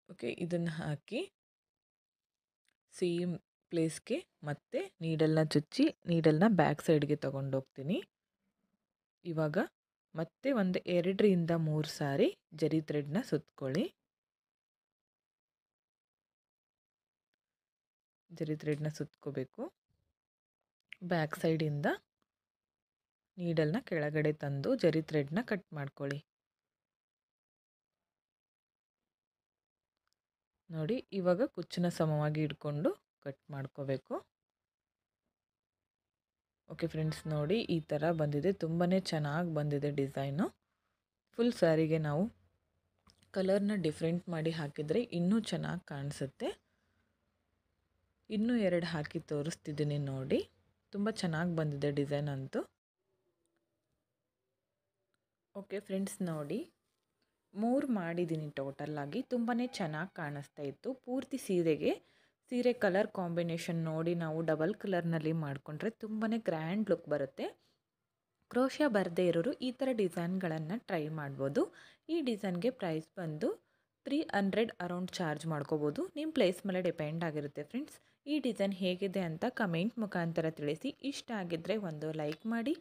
ಓಕೆ ಇದನ್ನು ಹಾಕಿ ಸೇಮ್ ಪ್ಲೇಸ್ಗೆ ಮತ್ತೆ ನೀಡಲ್ನ ಚುಚ್ಚಿ ನೀಡಲ್ನ ಬ್ಯಾಕ್ ಸೈಡ್ಗೆ ತಗೊಂಡೋಗ್ತೀನಿ. ಇವಾಗ ಮತ್ತೆ ಒಂದು 2 ರಿಂದ 3 ಸಾರಿ ಜರಿ ಥ್ರೆಡ್ನ ಸುತ್ಕೊಳ್ಳಿ. ಜರಿ ಥ್ರೆಡ್ನ ಸುತ್ಕೋಬೇಕು. ಬ್ಯಾಕ್ ಸೈಡಿಂದ ನೀಡಲ್ನ ಕೆಳಗಡೆ ತಂದು ಜರಿ ಥ್ರೆಡ್ನ ಕಟ್ ಮಾಡ್ಕೊಳ್ಳಿ. ನೋಡಿ ಇವಾಗ ಕುಚ್ಚನ್ನ ಸಮವಾಗಿ ಇಟ್ಕೊಂಡು ಕಟ್ ಮಾಡ್ಕೋಬೇಕು. ಓಕೆ ಫ್ರೆಂಡ್ಸ್, ನೋಡಿ ಈ ಥರ ಬಂದಿದೆ. ತುಂಬಾ ಚೆನ್ನಾಗಿ ಬಂದಿದೆ ಡಿಸೈನು. ಫುಲ್ ಸ್ಯಾರಿಗೆ ನಾವು ಕಲರ್ನ ಡಿಫ್ರೆಂಟ್ ಮಾಡಿ ಹಾಕಿದರೆ ಇನ್ನೂ ಚೆನ್ನಾಗಿ ಕಾಣಿಸುತ್ತೆ. ಇನ್ನೂ 2 ಹಾಕಿ ತೋರಿಸ್ತಿದ್ದೀನಿ ನೋಡಿ. ತುಂಬ ಚೆನ್ನಾಗಿ ಬಂದಿದೆ ಡಿಸೈನ್ ಅಂತೂ. ಓಕೆ ಫ್ರೆಂಡ್ಸ್, ನೋಡಿ 3 ಮಾಡಿದ್ದೀನಿ ಟೋಟಲ್ಲಾಗಿ. ತುಂಬಾ ಚೆನ್ನಾಗಿ ಕಾಣಿಸ್ತಾ ಇತ್ತು. ಪೂರ್ತಿ ಸೀರೆ ಕಲರ್ ಕಾಂಬಿನೇಷನ್ ನೋಡಿ ನಾವು ಡಬಲ್ ಕಲರ್ನಲ್ಲಿ ಮಾಡಿಕೊಂಡ್ರೆ ತುಂಬಾ ಗ್ರ್ಯಾಂಡ್ ಲುಕ್ ಬರುತ್ತೆ. ಕ್ರೋಶಾ ಬರದೇ ಇರೋರು ಈ ಥರ ಡಿಸೈನ್ಗಳನ್ನು ಟ್ರೈ ಮಾಡ್ಬೋದು. ಈ ಡಿಸೈನ್ಗೆ ಪ್ರೈಸ್ ಬಂದು 300 ಅರೌಂಡ್ ಚಾರ್ಜ್ ಮಾಡ್ಕೋಬೋದು. ನಿಮ್ಮ ಪ್ಲೇಸ್ ಮೇಲೆ ಡಿಪೆಂಡ್ ಆಗಿರುತ್ತೆ ಫ್ರೆಂಡ್ಸ್. ಈ ಡಿಸೈನ್ ಹೇಗಿದೆ ಅಂತ ಕಮೆಂಟ್ ಮುಖಾಂತರ ತಿಳಿಸಿ. ಇಷ್ಟ ಆಗಿದ್ದರೆ ಒಂದು ಲೈಕ್ ಮಾಡಿ,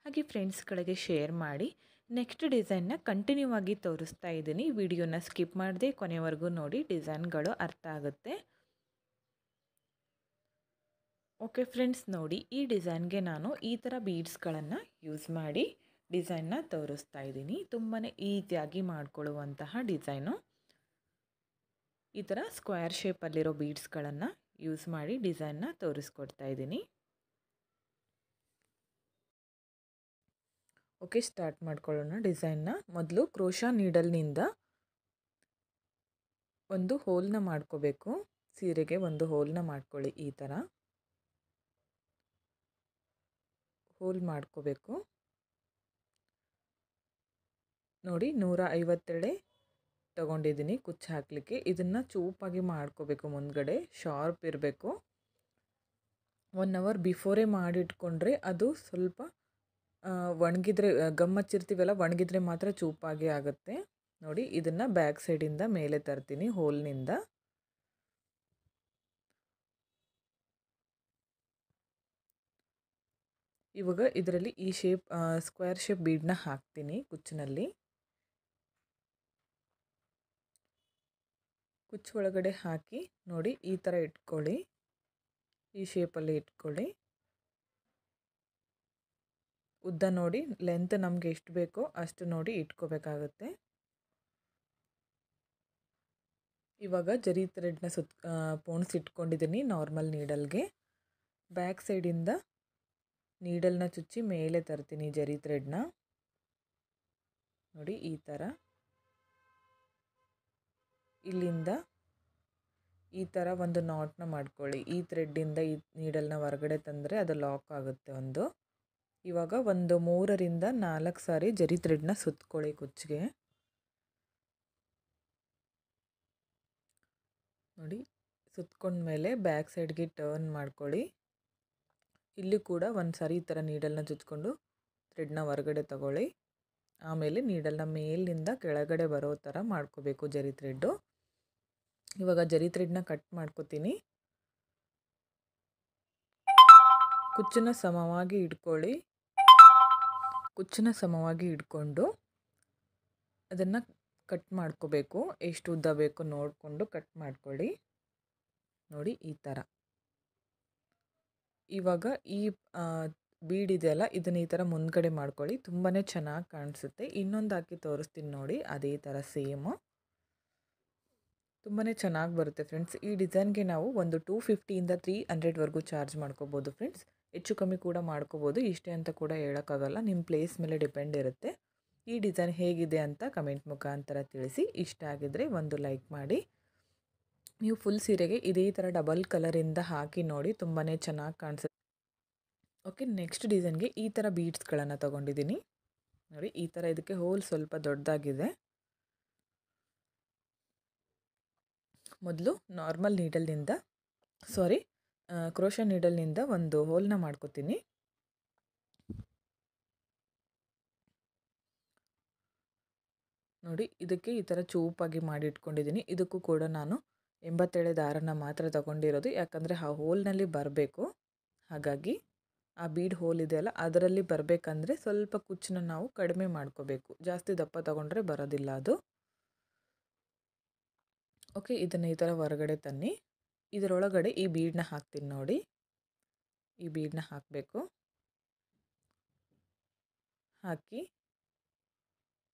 ಹಾಗೆ ಫ್ರೆಂಡ್ಸ್ಗಳಿಗೆ ಶೇರ್ ಮಾಡಿ. ನೆಕ್ಸ್ಟ್ ಡಿಸೈನ್ನ ಕಂಟಿನ್ಯೂ ಆಗಿ ತೋರಿಸ್ತಾ ಇದ್ದೀನಿ. ವಿಡಿಯೋನ ಸ್ಕಿಪ್ ಮಾಡದೆ ಕೊನೆವರೆಗೂ ನೋಡಿ, ಡಿಸೈನ್ಗಳು ಅರ್ಥ ಆಗುತ್ತೆ. ಓಕೆ ಫ್ರೆಂಡ್ಸ್, ನೋಡಿ ಈ ಡಿಸೈನ್ಗೆ ನಾನು ಈ ಥರ ಬೀಡ್ಸ್ಗಳನ್ನು ಯೂಸ್ ಮಾಡಿ ಡಿಸೈನ್ನ ತೋರಿಸ್ತಾ ಇದ್ದೀನಿ. ತುಂಬಾ ಈಸಿಯಾಗಿ ಮಾಡ್ಕೊಳ್ಳುವಂತಹ ಡಿಸೈನು. ಈ ಥರ ಸ್ಕ್ವೇರ್ ಶೇಪಲ್ಲಿರೋ ಬೀಡ್ಸ್ಗಳನ್ನು ಯೂಸ್ ಮಾಡಿ ಡಿಸೈನ್ನ ತೋರಿಸ್ಕೊಡ್ತಾ ಇದ್ದೀನಿ. ಓಕೆ, ಸ್ಟಾರ್ಟ್ ಮಾಡ್ಕೊಳ್ಳೋಣ ಡಿಸೈನ್ನ. ಮೊದಲು ಕ್ರೋಶಾ ನೀಡಲ್ನಿಂದ ಒಂದು ಹೋಲ್ನ ಮಾಡ್ಕೋಬೇಕು. ಸೀರೆಗೆ ಒಂದು ಹೋಲ್ನ ಮಾಡ್ಕೊಳ್ಳಿ. ಈ ಥರ ಹೋಲ್ ಮಾಡ್ಕೋಬೇಕು. ನೋಡಿ 150 ತಗೊಂಡಿದ್ದೀನಿ ಕುಚ್ಚು ಹಾಕಲಿಕ್ಕೆ. ಇದನ್ನು ಚೂಪಾಗಿ ಮಾಡ್ಕೋಬೇಕು. ಮುಂದ್ಗಡೆ ಶಾರ್ಪ್ ಇರಬೇಕು. 1 ಅವರ್ ಬಿಫೋರೇ ಮಾಡಿಟ್ಕೊಂಡ್ರೆ ಅದು ಸ್ವಲ್ಪ ಒಣಗಿದ್ರೆ, ಗಮ್ಮಚ್ಚಿರ್ತೀವಲ್ಲ, ಒಣಗಿದ್ರೆ ಮಾತ್ರ ಚೂಪಾಗಿ ಆಗುತ್ತೆ. ನೋಡಿ ಇದನ್ನು ಬ್ಯಾಕ್ ಸೈಡಿಂದ ಮೇಲೆ ತರ್ತೀನಿ ಹೋಲ್ನಿಂದ. ಇವಾಗ ಇದರಲ್ಲಿ ಈ ಸ್ಕ್ವೇರ್ ಶೇಪ್ ಬೀಡನ್ನ ಹಾಕ್ತೀನಿ ಕುಚ್ಚಿನಲ್ಲಿ. ಕುಚ್ಚು ಒಳಗಡೆ ಹಾಕಿ ನೋಡಿ ಈ ಥರ ಇಟ್ಕೊಳ್ಳಿ. ಈ ಶೇಪಲ್ಲಿ ಇಟ್ಕೊಳ್ಳಿ. ಉದ್ದ ನೋಡಿ, ಲೆಂತ್ ನಮಗೆ ಎಷ್ಟು ಬೇಕೋ ಅಷ್ಟು ನೋಡಿ ಇಟ್ಕೋಬೇಕಾಗುತ್ತೆ. ಇವಾಗ ಜರಿ ಥ್ರೆಡ್ನ ಪೋಣಿಸಿಟ್ಕೊಂಡಿದ್ದೀನಿ ನಾರ್ಮಲ್ ನೀಡಲ್ಗೆ. ಬ್ಯಾಕ್ ಸೈಡಿಂದ ನೀಡಲ್ನ ಚುಚ್ಚಿ ಮೇಲೆ ತರ್ತೀನಿ ಜರಿ ಥ್ರೆಡ್ನ. ನೋಡಿ ಈ ಥರ ಇಲ್ಲಿಂದ ಈ ಥರ ಒಂದು ನಾಟ್ನ ಮಾಡ್ಕೊಳ್ಳಿ. ಈ ಥ್ರೆಡ್ಡಿಂದ ಈ ನೀಡಲ್ನ ಹೊರಗಡೆ ತಂದರೆ ಅದು ಲಾಕ್ ಆಗುತ್ತೆ ಒಂದು. ಇವಾಗ ಒಂದು 3 ರಿಂದ 4 ಸಾರಿ ಜರಿ ಥ್ರೆಡ್ನ ಸುತ್ಕೊಳ್ಳಿ ಕುಚ್ಚಿಗೆ. ನೋಡಿ ಸುತ್ಕೊಂಡ್ಮೇಲೆ ಬ್ಯಾಕ್ ಸೈಡ್ಗೆ ಟರ್ನ್ ಮಾಡ್ಕೊಳ್ಳಿ. ಇಲ್ಲಿ ಕೂಡ ಒಂದು ಸಾರಿ ಈ ಥರ ನೀಡಲ್ನ ಚುಚ್ಕೊಂಡು ಥ್ರೆಡ್ನ ಹೊರಗಡೆ ತಗೊಳ್ಳಿ. ಆಮೇಲೆ ನೀಡಲ್ನ ಮೇಲಿಂದ ಕೆಳಗಡೆ ಬರೋ ಥರ ಮಾಡ್ಕೋಬೇಕು ಜರಿ ಥ್ರೆಡ್ಡು. ಇವಾಗ ಜರಿ ಥ್ರೆಡ್ನ ಕಟ್ ಮಾಡ್ಕೋತೀನಿ. ಕುಚ್ಚನ್ನ ಸಮವಾಗಿ ಇಟ್ಕೊಳ್ಳಿ. ಕುಚ್ಚನ್ನ ಸಮವಾಗಿ ಇಟ್ಕೊಂಡು ಅದನ್ನು ಕಟ್ ಮಾಡ್ಕೋಬೇಕು. ಎಷ್ಟು ಉದ್ದ ಬೇಕು ನೋಡಿಕೊಂಡು ಕಟ್ ಮಾಡ್ಕೊಳ್ಳಿ. ನೋಡಿ ಈ ಥರ. ಇವಾಗ ಈ ಬೀಡ್ ಇದೆಯಲ್ಲ, ಇದನ್ನು ಈ ಥರ ಮುಂದ್ಗಡೆ ಮಾಡ್ಕೊಳ್ಳಿ. ತುಂಬಾ ಚೆನ್ನಾಗಿ ಕಾಣಿಸುತ್ತೆ. ಇನ್ನೊಂದು ಹಾಕಿ ತೋರಿಸ್ತೀನಿ ನೋಡಿ, ಅದೇ ಥರ ಸೇಮು. ತುಂಬಾ ಚೆನ್ನಾಗಿ ಬರುತ್ತೆ ಫ್ರೆಂಡ್ಸ್. ಈ ಡಿಸೈನ್ಗೆ ನಾವು ಒಂದು 250 ಇಂದ 300ವರೆಗೂ ಚಾರ್ಜ್ ಮಾಡ್ಕೋಬೋದು ಫ್ರೆಂಡ್ಸ್. ಹೆಚ್ಚು ಕಮ್ಮಿ ಕೂಡ ಮಾಡ್ಕೋಬೋದು. ಇಷ್ಟೇ ಅಂತ ಕೂಡ ಹೇಳೋಕ್ಕಾಗಲ್ಲ. ನಿಮ್ಮ ಪ್ಲೇಸ್ ಮೇಲೆ ಡಿಪೆಂಡ್ ಇರುತ್ತೆ. ಈ ಡಿಸೈನ್ ಹೇಗಿದೆ ಅಂತ ಕಮೆಂಟ್ ಮುಖಾಂತರ ತಿಳಿಸಿ. ಇಷ್ಟ ಆಗಿದ್ದರೆ ಒಂದು ಲೈಕ್ ಮಾಡಿ. ನೀವು ಫುಲ್ ಸೀರೆಗೆ ಇದೇ ಥರ ಡಬಲ್ ಕಲರಿಂದ ಹಾಕಿ ನೋಡಿ, ತುಂಬಾ ಚೆನ್ನಾಗಿ ಕಾಣಿಸುತ್ತೆ. ಓಕೆ, ನೆಕ್ಸ್ಟ್ ಡಿಸೈನ್ಗೆ ಈ ಥರ ಬೀಡ್ಸ್ಗಳನ್ನು ತೊಗೊಂಡಿದ್ದೀನಿ. ನೋಡಿ ಈ ಥರ. ಇದಕ್ಕೆ ಹೋಲ್ ಸ್ವಲ್ಪ ದೊಡ್ಡದಾಗಿದೆ. ಮೊದಲು ನಾರ್ಮಲ್ ನೀಡಲ್ನಿಂದ ಕ್ರೋಶಾ ನೀಡಲ್ನಿಂದ ಒಂದು ಹೋಲ್ನ ಮಾಡ್ಕೋತೀನಿ. ನೋಡಿ ಇದಕ್ಕೆ ಈ ಥರ ಚೂಪಾಗಿ ಮಾಡಿ ಇಟ್ಕೊಂಡಿದ್ದೀನಿ. ಇದಕ್ಕೂ ಕೂಡ ನಾನು 87 ದಾರನ ಮಾತ್ರ ತಗೊಂಡಿರೋದು. ಯಾಕಂದರೆ ಆ ಹೋಲ್ನಲ್ಲಿ ಬರಬೇಕು. ಹಾಗಾಗಿ ಆ ಬೀಡ್ ಹೋಲ್ ಇದೆಯಲ್ಲ, ಅದರಲ್ಲಿ ಬರಬೇಕಂದ್ರೆ ಸ್ವಲ್ಪ ಕುಚ್ಚನ್ನ ನಾವು ಕಡಿಮೆ ಮಾಡ್ಕೋಬೇಕು. ಜಾಸ್ತಿ ದಪ್ಪ ತಗೊಂಡ್ರೆ ಬರೋದಿಲ್ಲ ಅದು. ಓಕೆ, ಇದನ್ನು ಈ ಥರ ಹೊರಗಡೆ ತನ್ನಿ. ಇದರೊಳಗಡೆ ಈ ಬೀಡನ್ನ ಹಾಕ್ತೀನಿ ನೋಡಿ. ಈ ಬೀಡನ್ನ ಹಾಕಬೇಕು. ಹಾಕಿ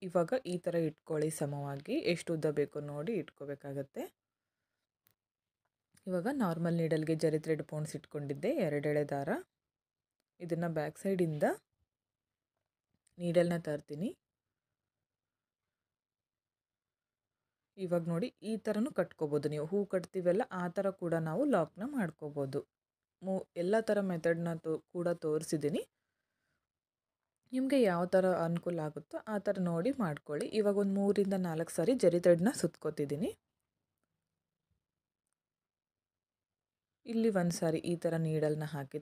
ಇವಾಗ ಈ ಥರ ಇಟ್ಕೊಳ್ಳಿ ಸಮವಾಗಿ. ಎಷ್ಟು ಉದ್ದ ಬೇಕು ನೋಡಿ ಇಟ್ಕೋಬೇಕಾಗತ್ತೆ. ಇವಾಗ ನಾರ್ಮಲ್ ನೀಡಲ್ಗೆ ಜರಿ ಥ್ರೆಡ್ ಪೋಣಿಸಿ ಇಟ್ಕೊಂಡಿದ್ದೆ 2 ಎಳೆ ದಾರ. ಇದನ್ನು ಬ್ಯಾಕ್ ಸೈಡಿಂದ ನೀಡಲ್ನ ತರ್ತೀನಿ. ಇವಾಗ ನೋಡಿ ಈ ಥರನೂ ಕಟ್ಕೋಬೋದು ನೀವು. ಹೂ ಕಟ್ತೀವಲ್ಲ ಆ ಥರ ಕೂಡ ನಾವು ಲಾಕ್ನ ಮಾಡ್ಕೋಬೋದು. ಎಲ್ಲ ಥರ ಮೆಥಡ್ನ ಕೂಡ ತೋರಿಸಿದ್ದೀನಿ. ನಿಮಗೆ ಯಾವ ಥರ ಅನುಕೂಲ ಆಗುತ್ತೋ ಆ ಥರ ನೋಡಿ ಮಾಡ್ಕೊಳ್ಳಿ. ಇವಾಗ ಒಂದು 3 ಇಂದ 4 ಸಾರಿ ಜರಿ ಥ್ರೆಡ್ನ ಸುತ್ಕೋತಿದ್ದೀನಿ. ಇಲ್ಲಿ ಒಂದು ಸಾರಿ ಈ ಥರ ನೀಡಲ್ನ ಹಾಕಿ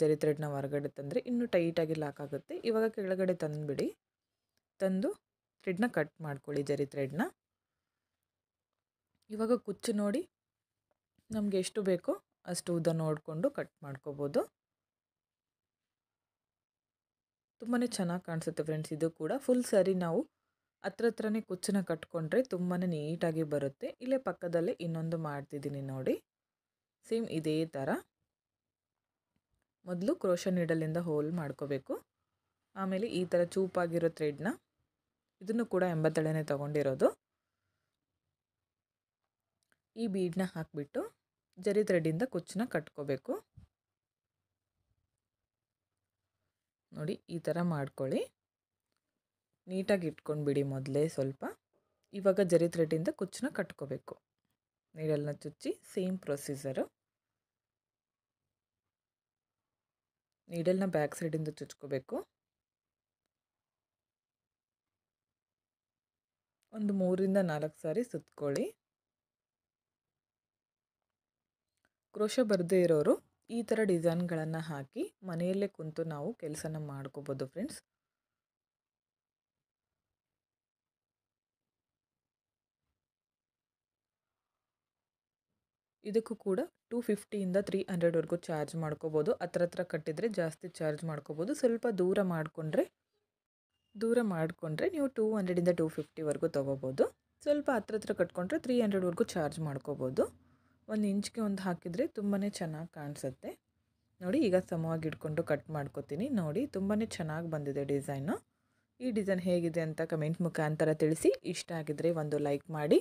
ಜರಿ ಥ್ರೆಡ್ನ ಹೊರಗಡೆ ತಂದರೆ ಇನ್ನೂ ಟೈಟಾಗಿ ಲಾಕ್ ಆಗುತ್ತೆ. ಇವಾಗ ಕೆಳಗಡೆ ತಂದುಬಿಡಿ. ತಂದು ಥ್ರೆಡ್ನ ಕಟ್ ಮಾಡ್ಕೊಳ್ಳಿ ಜರಿ ಥ್ರೆಡ್ನ. ಇವಾಗ ಕುಚ್ಚು ನೋಡಿ ನಮಗೆ ಎಷ್ಟು ಬೇಕೋ ಅಷ್ಟು ಉದ್ದ ನೋಡಿಕೊಂಡು ಕಟ್ ಮಾಡ್ಕೋಬೋದು. ತುಂಬಾ ಚೆನ್ನಾಗಿ ಕಾಣಿಸುತ್ತೆ ಫ್ರೆಂಡ್ಸ್. ಇದು ಕೂಡ ಫುಲ್ ಸಾರಿ ನಾವು ಹತ್ರನೇ ಕುಚ್ಚನ್ನ ಕಟ್ಕೊಂಡ್ರೆ ತುಂಬಾ ನೀಟಾಗಿ ಬರುತ್ತೆ. ಇಲ್ಲೇ ಪಕ್ಕದಲ್ಲೇ ಇನ್ನೊಂದು ಮಾಡ್ತಿದ್ದೀನಿ ನೋಡಿ. ಸೇಮ್ ಇದೇ ಥರ ಮೊದಲು ಕ್ರೋಶೆ ನೀಡಲಿಂದ ಹೋಲ್ ಮಾಡ್ಕೋಬೇಕು. ಆಮೇಲೆ ಈ ಥರ ಚೂಪಾಗಿರೋ ಥ್ರೆಡ್ನ, ಇದನ್ನು ಕೂಡ 80 ಎಳೆನೇ ತೊಗೊಂಡಿರೋದು, ಈ ಬೀಡನ್ನ ಹಾಕಿಬಿಟ್ಟು ಜರಿ ಥ್ರೆಡ್ಡಿಂದ ಕುಚ್ಚನ್ನ ಕಟ್ಕೋಬೇಕು. ನೋಡಿ ಈ ಥರ ಮಾಡ್ಕೊಳ್ಳಿ. ನೀಟಾಗಿ ಇಟ್ಕೊಂಡ್ಬಿಡಿ ಮೊದಲೇ ಸ್ವಲ್ಪ. ಇವಾಗ ಜರಿ ಥ್ರೆಡ್ಡಿಂದ ಕುಚ್ಚನ್ನ ಕಟ್ಕೋಬೇಕು. ನೀಡಲ್ನ ಚುಚ್ಚಿ ಸೇಮ್ ಪ್ರೊಸೀಜರು. ನೀಡಲ್ನ ಬ್ಯಾಕ್ ಸೈಡಿಂದ ಚುಚ್ಕೋಬೇಕು. ಒಂದು 3 ಇಂದ 4 ಸಾರಿ ಸುತ್ಕೊಳ್ಳಿ. ಕ್ರೋಶೆ ಬರದೇ ಇರೋರು ಈ ಥರ ಡಿಸೈನ್ಗಳನ್ನು ಹಾಕಿ ಮನೆಯಲ್ಲೇ ಕುಂತು ನಾವು ಕೆಲಸನ ಮಾಡ್ಕೋಬೋದು ಫ್ರೆಂಡ್ಸ್. ಇದಕ್ಕೂ ಕೂಡ 250 ಇಂದ 300ವರೆಗೂ ಚಾರ್ಜ್ ಮಾಡ್ಕೋಬೋದು. ಹತ್ರ ಕಟ್ಟಿದರೆ ಜಾಸ್ತಿ ಚಾರ್ಜ್ ಮಾಡ್ಕೋಬೋದು. ಸ್ವಲ್ಪ ದೂರ ಮಾಡಿಕೊಂಡ್ರೆ ನೀವು 200 ಇಂದ 250ವರೆಗೂ ತೊಗೋಬೋದು. ಸ್ವಲ್ಪ ಹತ್ರ ಕಟ್ಕೊಂಡ್ರೆ 300ವರೆಗೂ ಚಾರ್ಜ್ ಮಾಡ್ಕೋಬೋದು. 1 ಇಂಚ್ಗೆ ಒಂದು ಹಾಕಿದರೆ ತುಂಬಾ ಚೆನ್ನಾಗಿ ಕಾಣಿಸುತ್ತೆ. ನೋಡಿ ಈಗ ಸಮವಾಗಿ ಇಟ್ಕೊಂಡು ಕಟ್ ಮಾಡ್ಕೋತೀನಿ. ನೋಡಿ ತುಂಬಾ ಚೆನ್ನಾಗಿ ಬಂದಿದೆ ಡಿಸೈನು. ಈ ಡಿಸೈನ್ ಹೇಗಿದೆ ಅಂತ ಕಮೆಂಟ್ ಮುಖಾಂತರ ತಿಳಿಸಿ. ಇಷ್ಟ ಆಗಿದರೆ ಒಂದು ಲೈಕ್ ಮಾಡಿ,